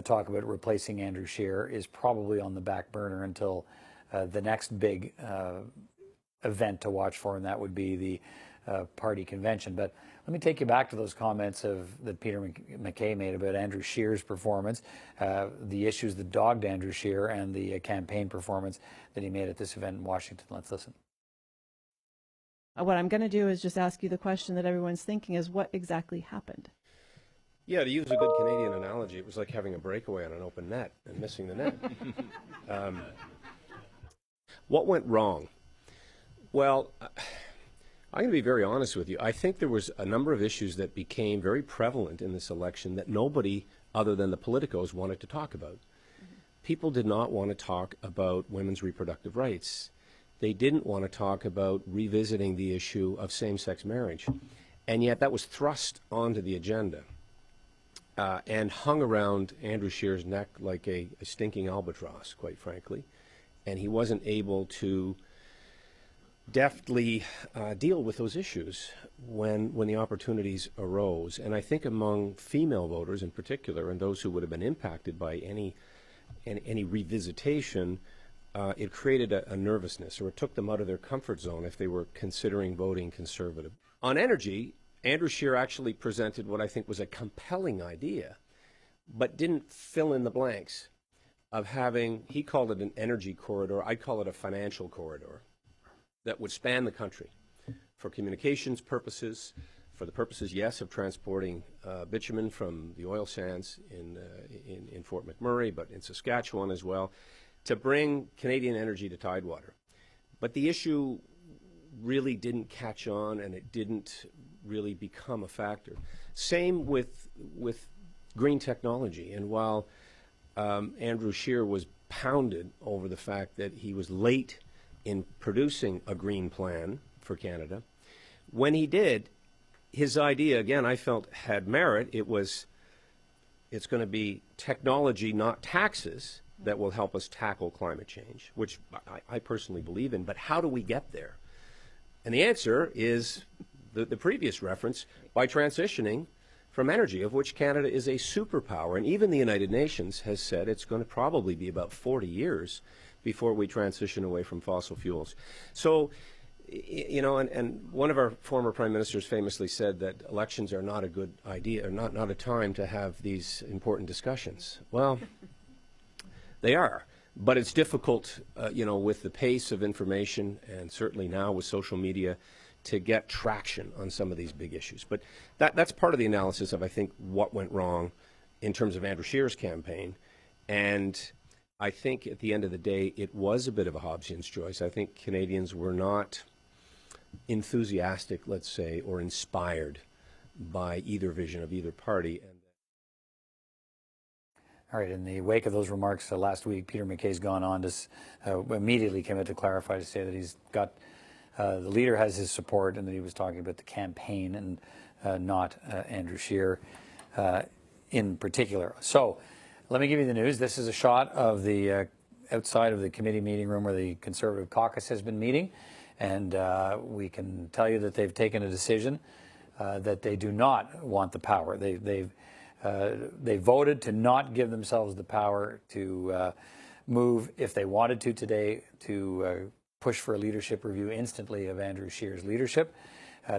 talk about replacing Andrew Scheer is probably on the back burner until the next big event to watch for, and that would be the party convention. But let me take you back to those comments that Peter MacKay made about Andrew Scheer's performance, the issues that dogged Andrew Scheer, and the campaign performance that he made at this event in Washington. Let's listen. What I'm going to do is just ask you the question that everyone's thinking is, what exactly happened? Yeah, to use a good Canadian analogy, it was like having a breakaway on an open net and missing the net. What went wrong? Well, I'm going to be very honest with you. I think there was a number of issues that became very prevalent in this election that nobody other than the politicos wanted to talk about. People did not want to talk about women's reproductive rights. They didn't want to talk about revisiting the issue of same-sex marriage. And yet that was thrust onto the agenda and hung around Andrew Scheer's neck like a stinking albatross, quite frankly. And he wasn't able to deftly deal with those issues when the opportunities arose. And I think among female voters in particular, and those who would have been impacted by any revisitation, it created a nervousness, or it took them out of their comfort zone if they were considering voting Conservative. On energy, Andrew Scheer actually presented what I think was a compelling idea, but didn't fill in the blanks of having, he called it an energy corridor, I call it a financial corridor, that would span the country for communications purposes, for the purposes, yes, of transporting bitumen from the oil sands in Fort McMurray, but in Saskatchewan as well, to bring Canadian energy to Tidewater. But the issue really didn't catch on, and it didn't really become a factor. Same with green technology. And while Andrew Scheer was pounded over the fact that he was late in producing a green plan for Canada, when he did, his idea, again, I felt had merit. It's going to be technology, not taxes, that will help us tackle climate change, which I personally believe in. But how do we get there? And the answer is the previous reference, by transitioning from energy, of which Canada is a superpower. And even the United Nations has said it's going to probably be about 40 years before we transition away from fossil fuels. So, you know, and one of our former prime ministers famously said that elections are not a good idea, or not a time to have these important discussions. Well, they are. But it's difficult, you know, with the pace of information, and certainly now with social media, to get traction on some of these big issues. But that's part of the analysis of, I think, what went wrong in terms of Andrew Scheer's campaign. And I think at the end of the day, it was a bit of a Hobbesian's choice. I think Canadians were not enthusiastic, let's say, or inspired by either vision of either party. All right, in the wake of those remarks last week, Peter MacKay's gone on to immediately came out to clarify, to say that he's got, the leader has his support, and that he was talking about the campaign and not Andrew Scheer in particular. So let me give you the news. This is a shot of the outside of the committee meeting room where the Conservative Caucus has been meeting, and we can tell you that they've taken a decision that they do not want the power. They voted to not give themselves the power to move, if they wanted to today, to push for a leadership review instantly of Andrew Scheer's leadership.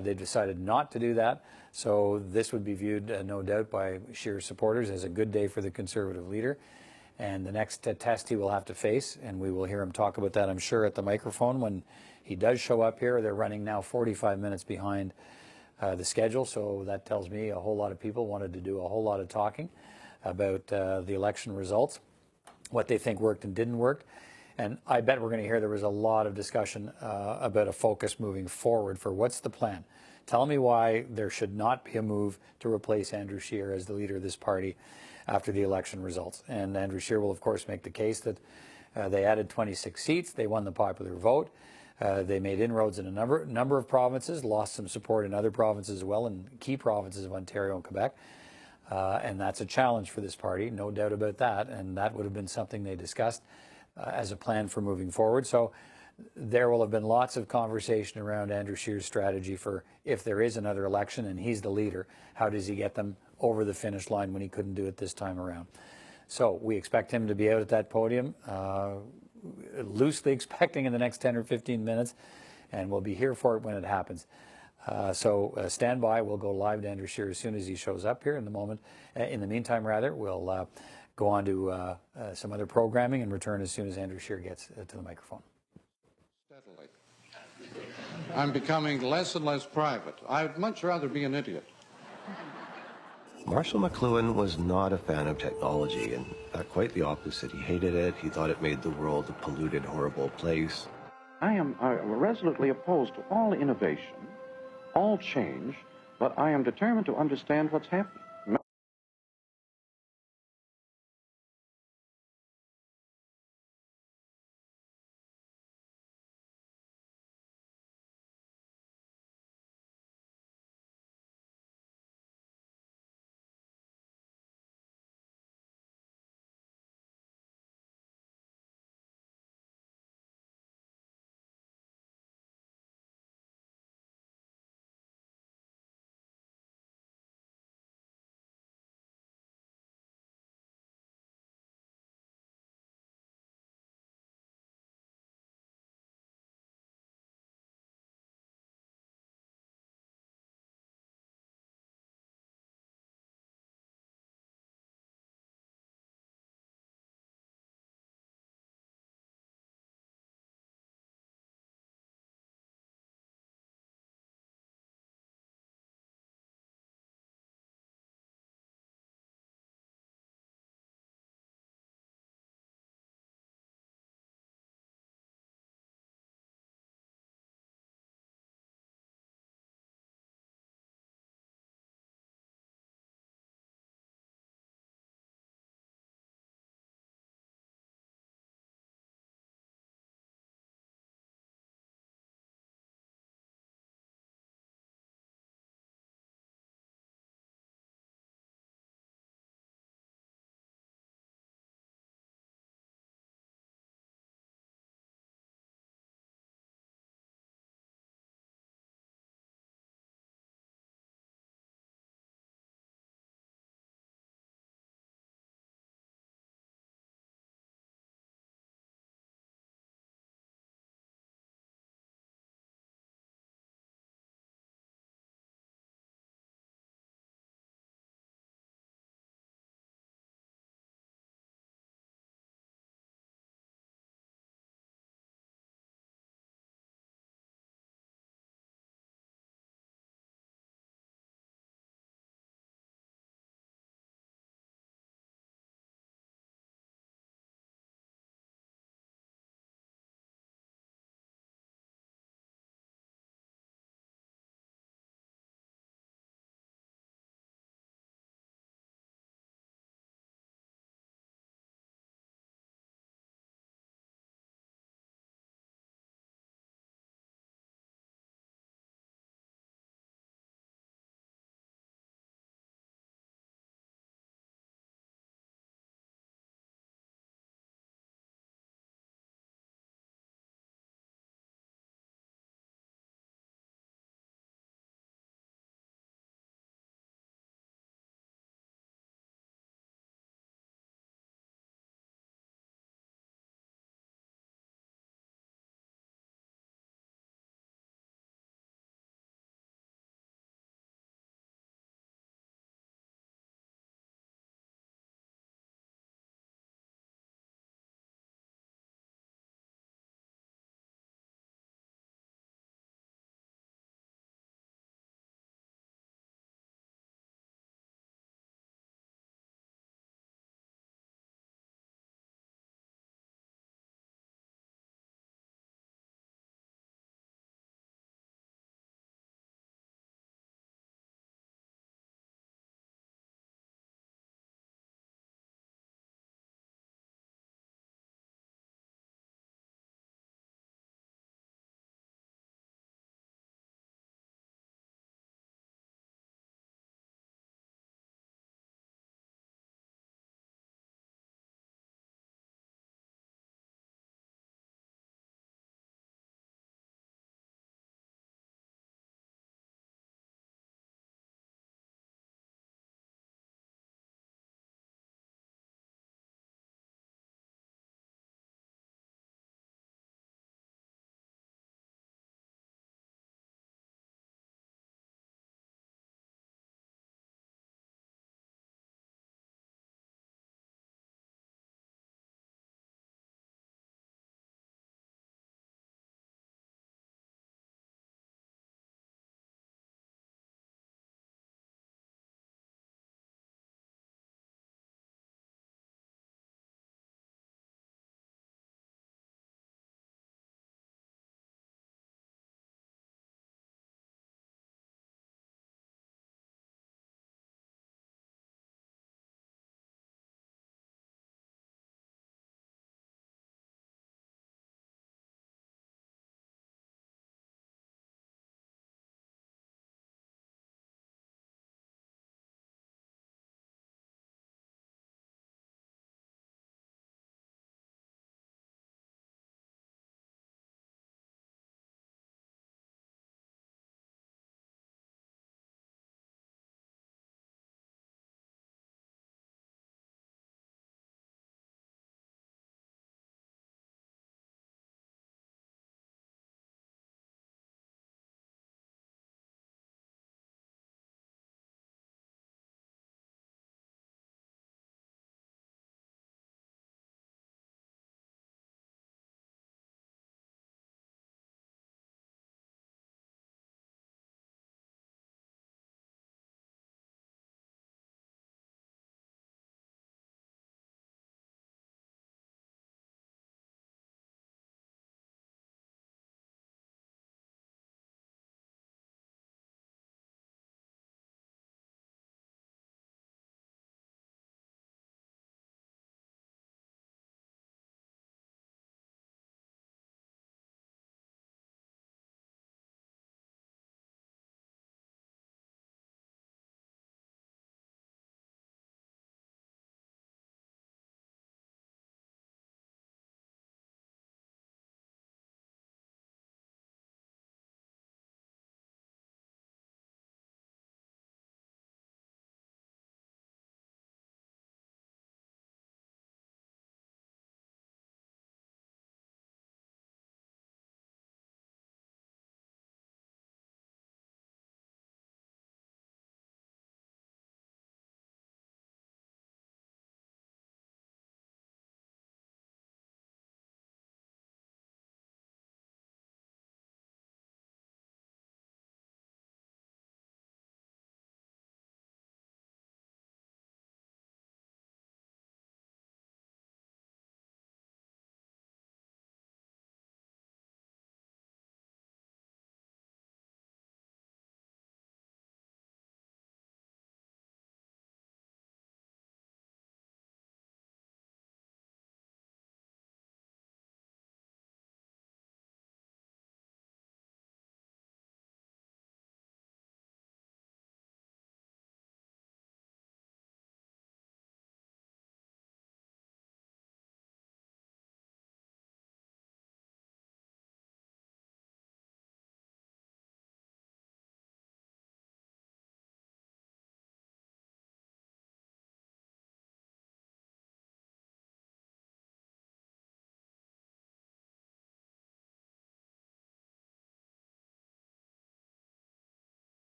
They decided not to do that. So this would be viewed, no doubt, by Scheer's supporters as a good day for the Conservative leader. And the next test he will have to face, and we will hear him talk about that, I'm sure, at the microphone when he does show up here. They're running now 45 minutes behind the schedule, so that tells me a whole lot of people wanted to do a whole lot of talking about the election results, what they think worked and didn't work. And I bet we're going to hear there was a lot of discussion about a focus moving forward for what's the plan. Tell me why there should not be a move to replace Andrew Scheer as the leader of this party after the election results. And Andrew Scheer will, of course, make the case that they added 26 seats, they won the popular vote. They made inroads in a number of provinces, lost some support in other provinces as well, in key provinces of Ontario and Quebec. And that's a challenge for this party, no doubt about that. And that would have been something they discussed as a plan for moving forward. So there will have been lots of conversation around Andrew Scheer's strategy for if there is another election and he's the leader, how does he get them over the finish line when he couldn't do it this time around? So we expect him to be out at that podium, loosely expecting in the next 10 or 15 minutes, and we'll be here for it when it happens. So stand by. We'll go live to Andrew Scheer as soon as he shows up here in the moment. In the meantime, rather, we'll go on to some other programming and return as soon as Andrew Scheer gets to the microphone. Steadily. I'm becoming less and less private. I'd much rather be an idiot. Marshall McLuhan was not a fan of technology, and quite the opposite. He hated it. He thought it made the world a polluted, horrible place. I am resolutely opposed to all innovation, all change, but I am determined to understand what's happening.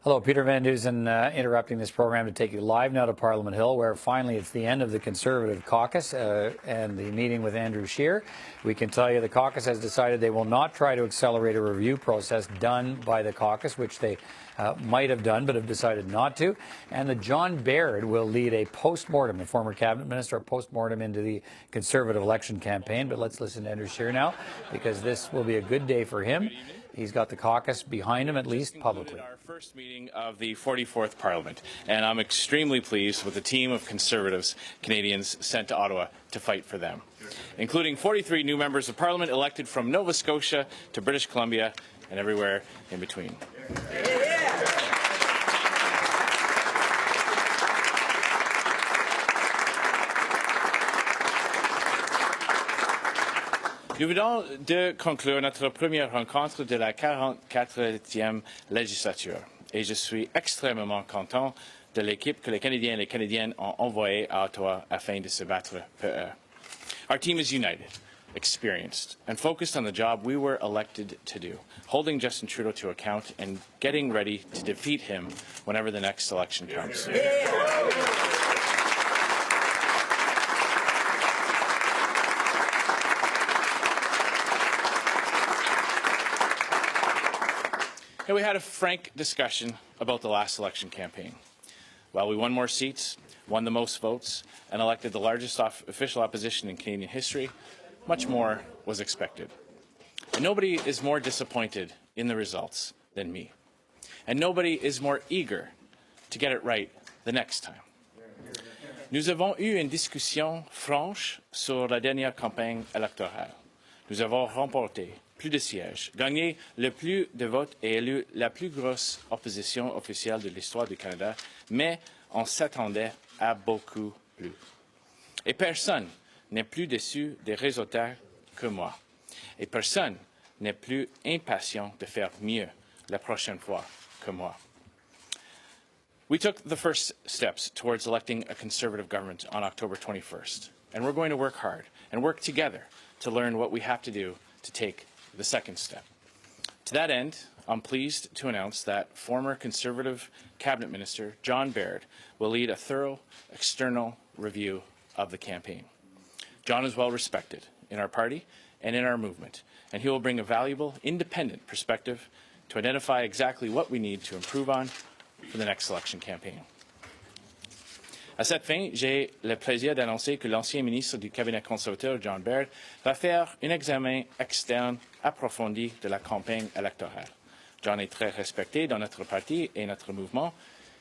Hello, Peter Van Dusen interrupting this program to take you live now to Parliament Hill, where finally it's the end of the Conservative Caucus and the meeting with Andrew Scheer. We can tell you the caucus has decided they will not try to accelerate a review process done by the caucus, which they might have done but have decided not to. And that John Baird will lead a post-mortem, the former cabinet minister, a post-mortem into the Conservative election campaign. But let's listen to Andrew Scheer now, because this will be a good day for him. He's got the caucus behind him, at least publicly. Our first meeting of the 44th Parliament, and I'm extremely pleased with the team of Conservatives Canadians sent to Ottawa to fight for them, including 43 new members of Parliament elected from Nova Scotia to British Columbia and everywhere in between. Nous venons de conclure notre première rencontre de la 44e législature et je suis extrêmement content de l'équipe que les Canadiens et les Canadiennes ont envoyée à Ottawa afin de se battre pour eux. Our team is united, experienced, and focused on the job we were elected to do, holding Justin Trudeau to account and getting ready to defeat him whenever the next election comes. And we had a frank discussion about the last election campaign. While we won more seats, won the most votes, and elected the largest official opposition in Canadian history, much more was expected. And nobody is more disappointed in the results than me. And nobody is more eager to get it right the next time. Nous avons eu une discussion franche sur la dernière campagne électorale. Nous avons remporté plus de sièges, gagné le plus de votes et élu la plus grosse opposition officielle de l'histoire du Canada, mais on s'attendait à beaucoup plus. Et personne n'est plus déçu des résultats que moi. Et personne n'est plus impatient de faire mieux la prochaine fois que moi. We took the first steps towards electing a Conservative government on October 21st, and we're going to work hard and work together to learn what we have to do to take the second step. To that end, I'm pleased to announce that former Conservative Cabinet Minister John Baird will lead a thorough external review of the campaign. John is well respected in our party and in our movement, and he will bring a valuable, independent perspective to identify exactly what we need to improve on for the next election campaign. À cette fin, j'ai le plaisir d'annoncer que l'ancien ministre du cabinet conservateur, John Baird, va faire un examen externe approfondi de la campagne électorale. John est très respecté dans notre parti et notre mouvement,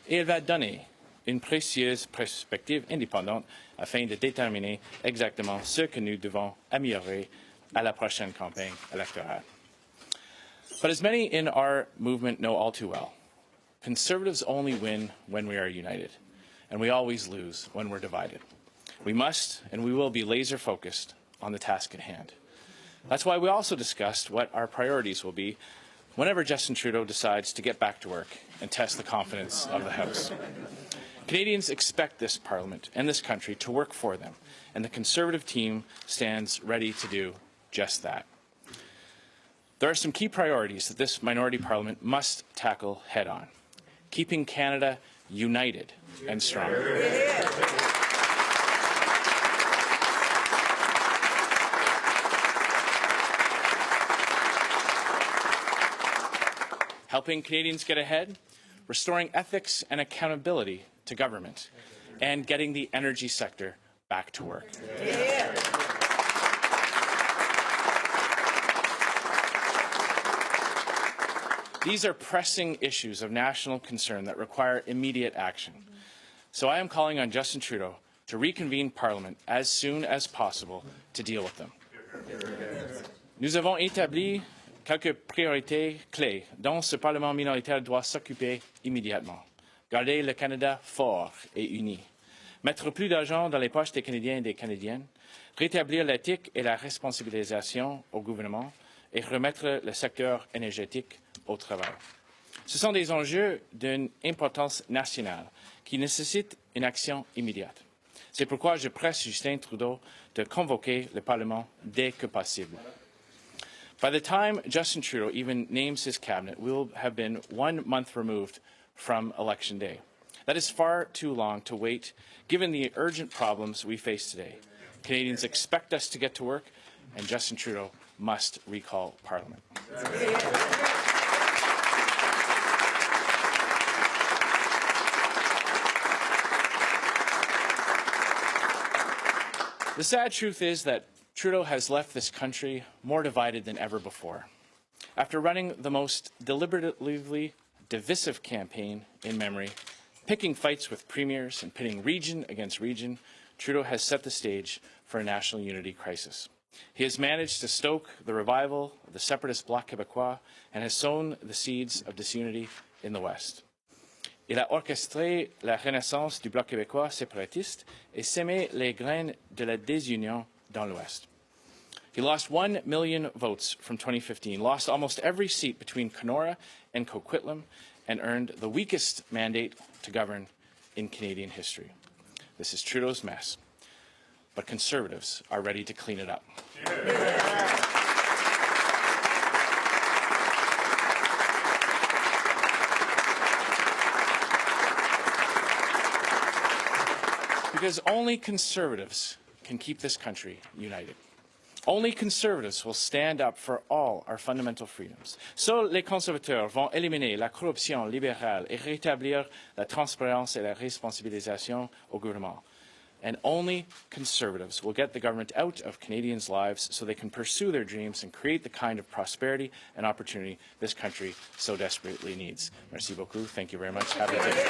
et il va donner une précieuse perspective indépendante afin de déterminer exactement ce que nous devons améliorer à la prochaine campagne électorale. But as many in our movement know all too well, Conservatives only win when we are united. And we always lose when we're divided. We must and we will be laser focused on the task at hand. That's why we also discussed what our priorities will be whenever Justin Trudeau decides to get back to work and test the confidence of the House. Canadians expect this Parliament and this country to work for them, and the Conservative team stands ready to do just that. There are some key priorities that this minority Parliament must tackle head on. Keeping Canada united and strong. Helping Canadians get ahead, restoring ethics and accountability to government, and getting the energy sector back to work. These are pressing issues of national concern that require immediate action. So I am calling on Justin Trudeau to reconvene Parliament as soon as possible to deal with them. Nous avons établi quelques priorités clés dont ce Parlement minoritaire doit s'occuper immédiatement. Garder le Canada fort et uni. Mettre plus d'argent dans les poches des Canadiens et des Canadiennes. Rétablir l'éthique et la responsabilisation au gouvernement et remettre le secteur énergétique au travail. Ce sont des enjeux d'une importance nationale qui nécessitent une action immédiate. C'est pourquoi je presse Justin Trudeau de convoquer le Parlement dès que possible. By the time Justin Trudeau even names his cabinet, we will have been 1 month removed from Election Day. That is far too long to wait, given the urgent problems we face today. Canadians expect us to get to work, and Justin Trudeau must recall Parliament. The sad truth is that Trudeau has left this country more divided than ever before. After running the most deliberately divisive campaign in memory, picking fights with premiers and pitting region against region, Trudeau has set the stage for a national unity crisis. He has managed to stoke the revival of the separatist Bloc québécois and has sown the seeds of disunity in the West. Il a orchestré la renaissance du Bloc québécois séparatiste et sémé les graines de la désunion dans l'Ouest. He lost 1 million votes from 2015, lost almost every seat between Kenora and Coquitlam, and earned the weakest mandate to govern in Canadian history. This is Trudeau's mess, but Conservatives are ready to clean it up. Because only Conservatives can keep this country united. Only Conservatives will stand up for all our fundamental freedoms. Seuls les conservateurs vont éliminer la corruption libérale et rétablir la transparence et la responsabilisation au gouvernement. And only Conservatives will get the government out of Canadians' lives so they can pursue their dreams and create the kind of prosperity and opportunity this country so desperately needs. Merci beaucoup. Thank you very much. Have a good day.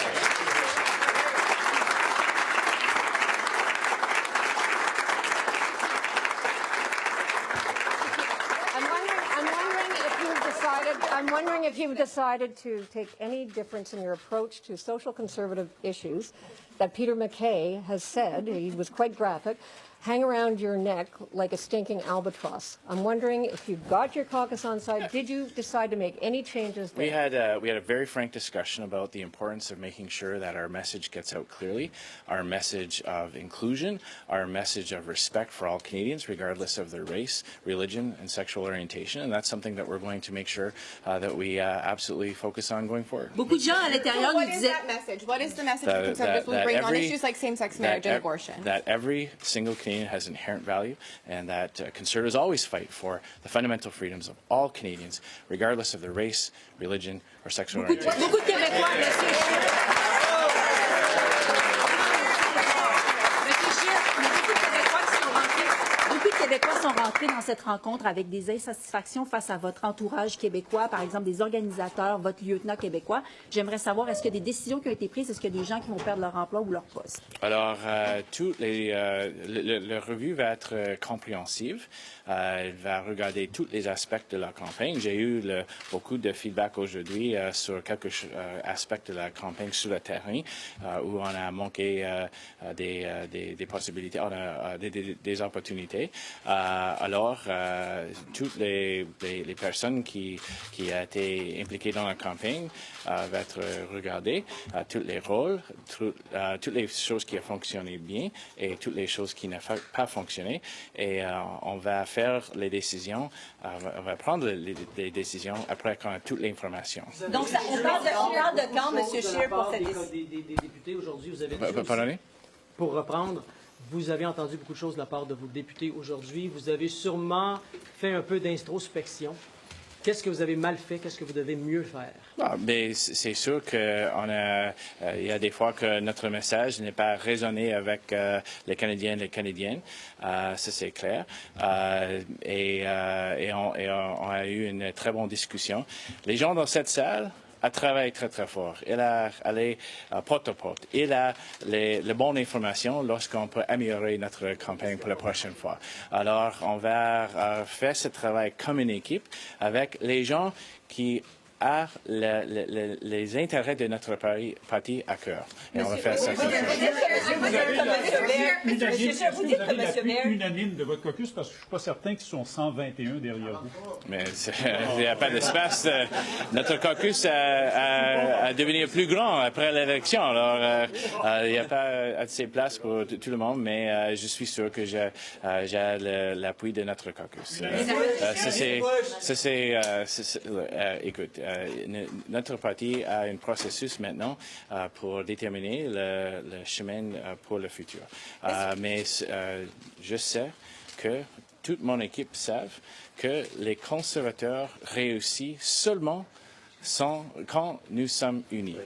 I'm wondering if you've decided to take any difference in your approach to social conservative issues that Peter MacKay has said, he was quite graphic, hang around your neck like a stinking albatross. I'm wondering if you've got your caucus on side, did you decide to make any changes there? We had a very frank discussion about the importance of making sure that our message gets out clearly, our message of inclusion, our message of respect for all Canadians, regardless of their race, religion, and sexual orientation, and that's something that we're going to make sure that we absolutely focus on going forward. What is that message? What is the message that Conservatives will bring on issues like same-sex marriage and abortion? That every single Canadian has inherent value, and that Conservatives always fight for the fundamental freedoms of all Canadians, regardless of their race, religion, or sexual orientation. Beaucoup de Québécois sont rentrés dans cette rencontre avec des insatisfactions face à votre entourage québécois, par exemple des organisateurs, votre lieutenant québécois. J'aimerais savoir, est-ce qu'il y a des décisions qui ont été prises? Est-ce qu'il y a des gens qui vont perdre leur emploi ou leur poste? Alors, la revue va être compréhensive. Elle va regarder tous les aspects de la campagne. J'ai eu beaucoup de feedback aujourd'hui sur quelques aspects de la campagne sur le terrain où on a manqué des possibilités, des opportunités. Alors, toutes les personnes qui ont été impliquées dans la campagne vont être regardées, tous les rôles, toutes les choses qui ont fonctionné bien et toutes les choses qui n'ont pas fonctionné. Et on va faire les décisions, on va prendre les décisions après qu'on a toute l'information. Donc, on parle de quand, M. Scheer, pour cette décision? Des députés aujourd'hui, vous avez dit Pardonnez? Pour reprendre, vous avez entendu beaucoup de choses de la part de vos députés aujourd'hui. Vous avez sûrement fait un peu d'introspection. Qu'est-ce que vous avez mal fait? Qu'est-ce que vous devez mieux faire? Mais c'est sûr qu'il y a des fois que notre message n'est pas raisonné avec les Canadiens et les Canadiennes. Ça, c'est clair. Et on a eu une très bonne discussion. Les gens dans cette salle travaillent très, très fort. Il a allé porte à porte. Il a les bonnes informations lorsqu'on peut améliorer notre campagne pour la prochaine fois. Alors, on va faire ce travail comme une équipe avec les gens qui ont les intérêts de notre parti à cœur. Et on va faire ça. unanime de votre caucus parce que je ne suis pas certain qu'ils sont 121 derrière vous. Mais il n'y a pas d'espace. Notre caucus a devenu plus grand après l'élection. Alors, il n'y a pas assez de place pour tout le monde, mais je suis sûr que j'ai l'appui de notre caucus. Écoute, notre parti a un processus maintenant pour déterminer le chemin pour le futur. Mais je sais que toute mon équipe savent que les conservateurs réussissent seulement quand nous sommes unis.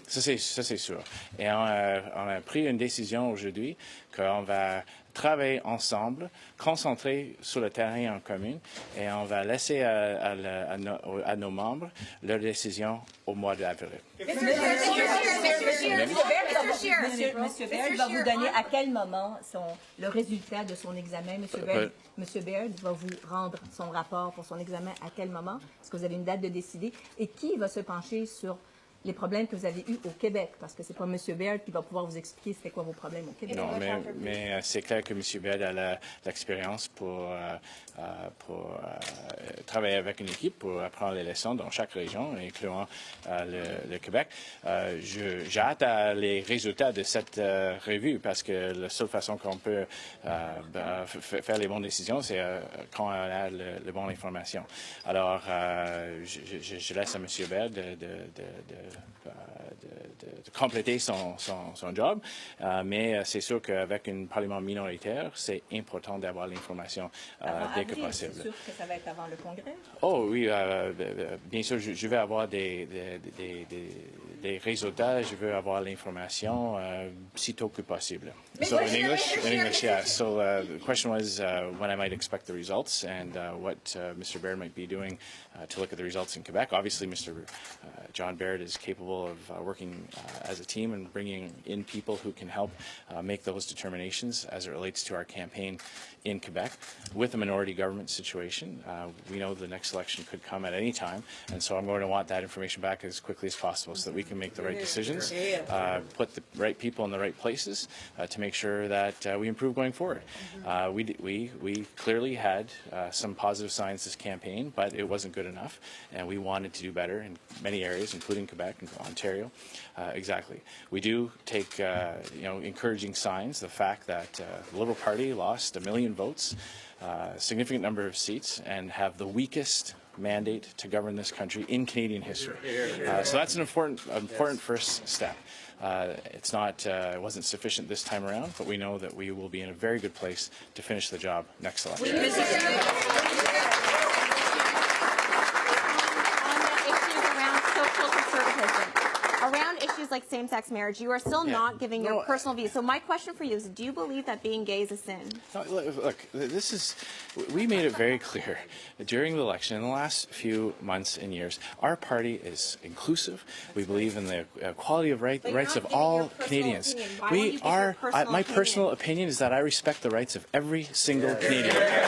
Ça, c'est sûr. Et on a pris une décision aujourd'hui qu'on va travailler ensemble, concentrer sur le terrain en commun, et on va laisser à nos membres leur décision au mois d'avril. Monsieur Baird va vous donner à quel moment le résultat de son examen. Monsieur Baird va vous rendre son rapport pour son examen à quel moment? Est-ce que vous avez une date de décider? Et qui va se pencher sur les problèmes que vous avez eus au Québec? Parce que c'est pas M. Baird qui va pouvoir vous expliquer c'était quoi vos problèmes au Québec. Non, mais c'est clair que M. Baird a l'expérience pour travailler avec une équipe pour apprendre les leçons dans chaque région, incluant le Québec. J'ai hâte à les résultats de cette revue parce que la seule façon qu'on peut faire les bonnes décisions, c'est quand on a la bonne information. Alors, je laisse à M. Baird de compléter son job, mais c'est sûr qu'avec un Parlement minoritaire, c'est important d'avoir l'information dès que possible. C'est sûr que ça va être avant le Congrès? Oh oui, bien sûr, je vais avoir des résultats, je veux avoir l'information si tôt que possible. So in English, yeah. So the question was when I might expect the results and what Mr. Baird might be doing to look at the results in Quebec. Obviously, Mr. John Baird is capable of working as a team and bringing in people who can help make those determinations as it relates to our campaign in Quebec. With a minority government situation, we know the next election could come at any time, and so I'm going to want that information back as quickly as possible so that we can make the right decisions, put the right people in the right places to make sure that we improve going forward. We clearly had some positive signs this campaign, but it wasn't good enough, and we wanted to do better in many areas, including Quebec and Ontario. Exactly. We do take encouraging signs. The fact that the Liberal Party lost 1 million votes, a significant number of seats, and have the weakest mandate to govern this country in Canadian history. So that's an important first step. It wasn't sufficient this time around, but we know that we will be in a very good place to finish the job next election. Around issues like same-sex marriage, you are still not giving your personal views. So my question for you is, do you believe that being gay is a sin? No, look, we made it very clear during the election in the last few months and years, our party is inclusive. We believe in the equality of rights of all Canadians. My personal opinion is that I respect the rights of every single Canadian, regardless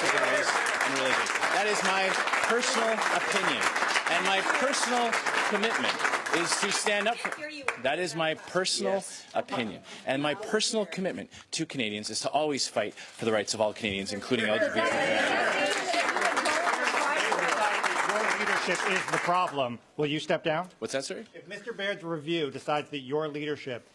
of their race and religion. That is my personal opinion. And my personal commitment is to stand up for that is my personal opinion. And my personal commitment to Canadians is to always fight for the rights of all Canadians, including LGBTQ. Your leadership is the problem. Will you step down? What's that, sir? If Mr. Baird's review decides that your leadership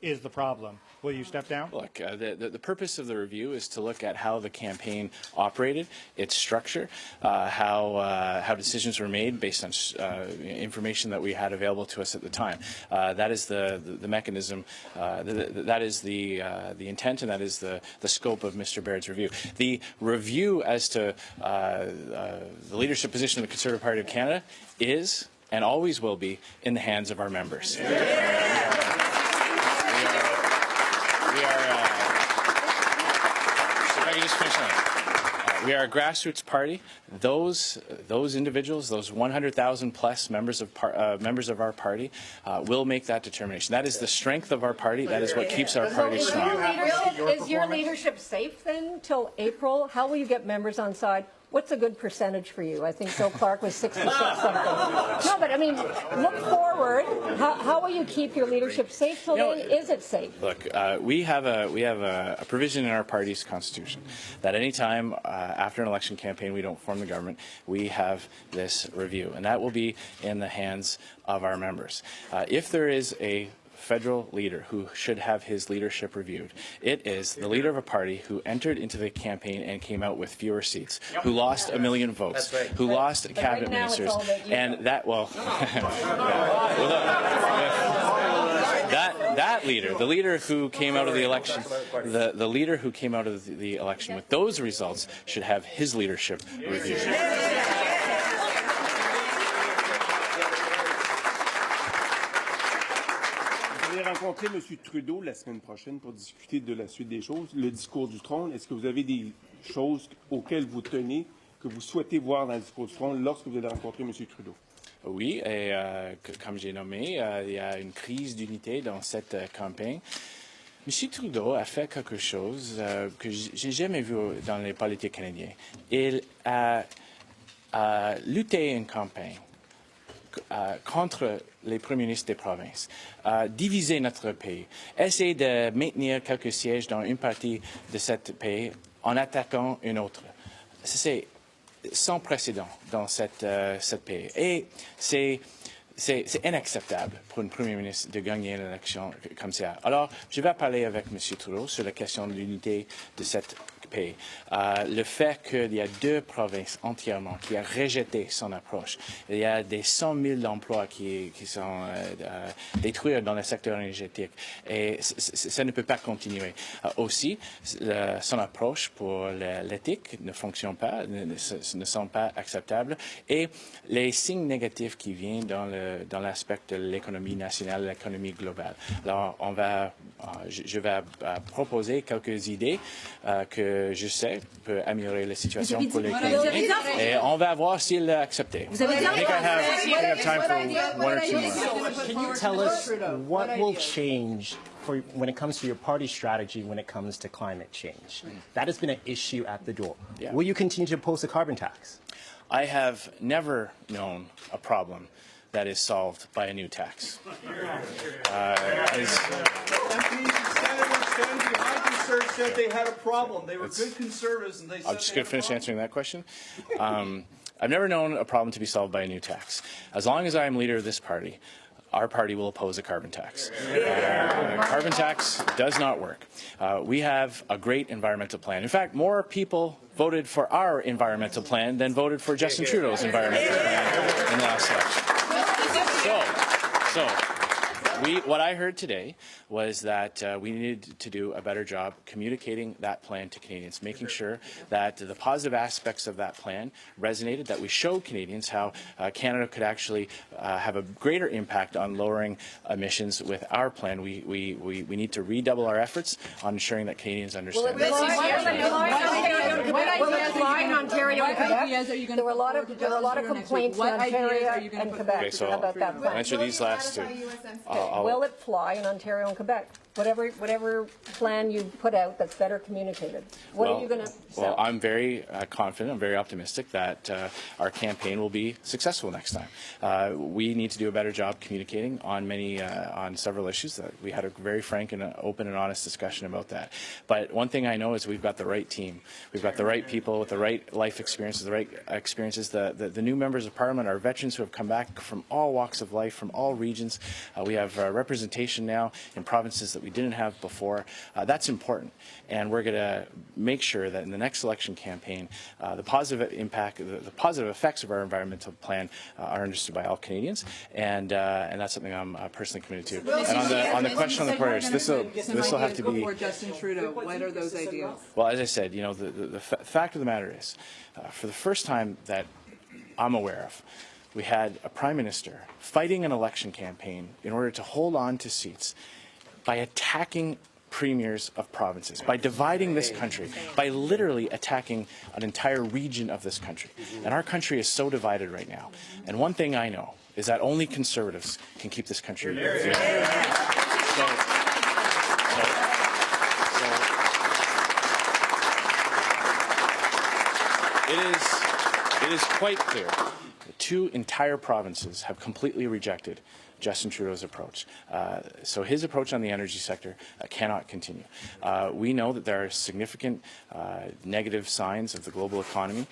is the problem, will you step down? Look, the purpose of the review is to look at how the campaign operated, its structure, how decisions were made based on information that we had available to us at the time. That is the mechanism. That is the intent, and that is the scope of Mr. Baird's review. The review as to the leadership position of the Conservative Party of Canada is and always will be in the hands of our members. We are a grassroots party. Those individuals, those 100,000 plus members of our party, will make that determination. That is the strength of our party. That is what keeps our party strong. Is your leadership safe then till April? How will you get members on side? What's a good percentage for you? I think Joe Clark was 66 something. No, but I mean, look forward. How will you keep your leadership safe till then? Is it safe? Look, we have a provision in our party's constitution that any time after an election campaign we don't form the government, we have this review, and that will be in the hands of our members. If there is a federal leader who should have his leadership reviewed, it is the leader of a party who entered into the campaign and came out with fewer seats, who lost 1 million votes, who lost cabinet ministers, and that, that leader, the leader who came out of the election, the leader who came out of the election with those results should have his leadership reviewed. Vous allez rencontrer M. Trudeau la semaine prochaine pour discuter de la suite des choses, le discours du trône. Est-ce que vous avez des choses auxquelles vous tenez, que vous souhaitez voir dans le discours du trône lorsque vous allez rencontrer M. Trudeau? Oui, et comme j'ai nommé, il y a une crise d'unité dans cette campagne. M. Trudeau a fait quelque chose que j'ai jamais vu dans les politiques canadiennes. Il a lutté une campagne contre les premiers ministres des provinces, diviser notre pays, essayer de maintenir quelques sièges dans une partie de ce pays en attaquant une autre. C'est sans précédent dans cette pays. Et c'est inacceptable pour un Premier ministre de gagner une élection comme ça. Alors, je vais parler avec M. Trudeau sur la question de l'unité de cette pays. Le fait qu'il y a 2 provinces entièrement qui ont rejeté son approche. Il y a des 100 000 emplois qui sont détruits dans le secteur énergétique. Et ça ne peut pas continuer. Aussi, son approche pour l'éthique ne fonctionne pas, ne sont pas acceptables. Et les signes négatifs qui viennent dans l'aspect de l'économie nationale, l'économie globale. Alors, je vais proposer quelques idées que je sais peut améliorer la situation pour les Canadiens. Et on va voir s'il l'a accepté. I think I have time for 1 or 2 more. Can you tell us what will change when it comes to your party strategy when it comes to climate change? That has been an issue at the door. Yeah. Will you continue to oppose the carbon tax? I have never known a problem that is solved by a new tax. Said they had a problem. They were good conservatives, and they said I'm just going to finish answering that question. I've never known a problem to be solved by a new tax. As long as I am leader of this party, our party will oppose a carbon tax. Carbon tax does not work. We have a great environmental plan. In fact, more people voted for our environmental plan than voted for Justin Trudeau's environmental plan in the last election. What I heard today was that we needed to do a better job communicating that plan to Canadians, making sure that the positive aspects of that plan resonated, that we showed Canadians how Canada could actually have a greater impact on lowering emissions with our plan. We need to redouble our efforts on ensuring that Canadians understand. There were a lot of complaints in Ontario and Quebec. Okay, so I'll answer these last two. Will it fly in Ontario and Quebec? Whatever plan you put out that's better communicated. What are you going to sell? Well, I'm very confident, I'm very optimistic that our campaign will be successful next time. We need to do a better job communicating on several issues. We had a very frank and open and honest discussion about that. But one thing I know is we've got the right team. We've got the right people with the right life experiences, the right experiences. The new members of Parliament are veterans who have come back from all walks of life, from all regions. We have representation now in provinces that we didn't have before. That's important, and we're going to make sure that in the next election campaign, the positive impact, the positive effects of our environmental plan are understood by all Canadians, and that's something I'm personally committed to. And on the question on the priorities, this will have to be. Justin Trudeau, what are those ideas? Well, as I said, the fact of the matter is, for the first time that I'm aware of, we had a prime minister fighting an election campaign in order to hold on to seats by attacking premiers of provinces, by dividing this country, by literally attacking an entire region of this country. And our country is so divided right now. And one thing I know is that only conservatives can keep this country united. It is it is quite clear that 2 entire provinces have completely rejected Justin Trudeau's approach. So his approach on the energy sector cannot continue. We know that there are significant negative signs of the global economy.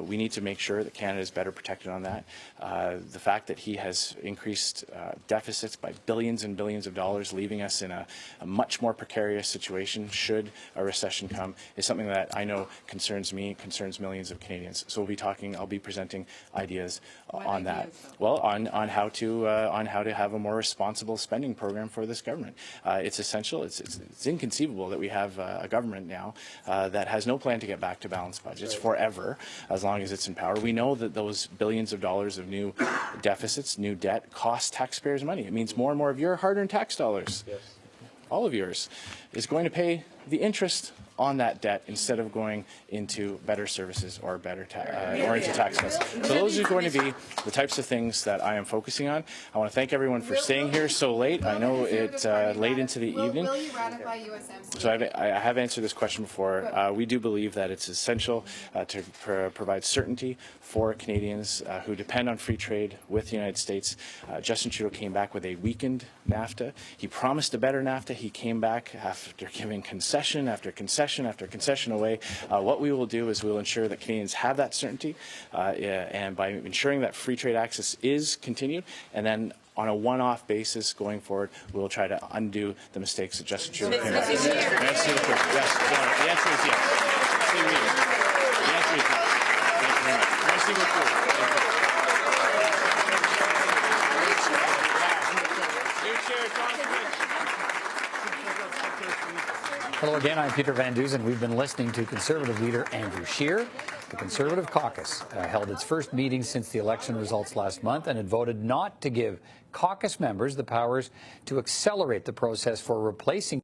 We need to make sure that Canada is better protected on that. The fact that he has increased deficits by billions and billions of dollars, leaving us in a much more precarious situation should a recession come, is something that I know concerns me, concerns millions of Canadians. So I'll be presenting ideas on that. Well, on how to have a more responsible spending program for this government. It's essential. It's inconceivable that we have a government now that has no plan to get back to balanced budgets forever, as long as it's in power. We know that those billions of dollars of new deficits, new debt, cost taxpayers money. It means more and more of your hard-earned tax dollars, all of yours, is going to pay the interest on that debt instead of going into better services or better or into tax cuts. So those are going to be the types of things that I am focusing on. I want to thank everyone for staying here so late. I know it's late into the evening. Will you ratify USMCA? So I have answered this question before. We do believe that it's essential to provide certainty for Canadians who depend on free trade with the United States. Justin Trudeau came back with a weakened NAFTA. He promised a better NAFTA. He came back after giving concession after concession after concession away. What we will do is we'll ensure that Canadians have that certainty, and by ensuring that free trade access is continued, and then on a one-off basis going forward, we'll try to undo the mistakes that Justin Trudeau made. Yes. The answer is yes. The answer is yes. Thank you very much. Merci beaucoup. Hello again, I'm Peter Van Dusen. We've been listening to Conservative leader Andrew Scheer. The Conservative Caucus held its first meeting since the election results last month and had voted not to give caucus members the powers to accelerate the process for replacing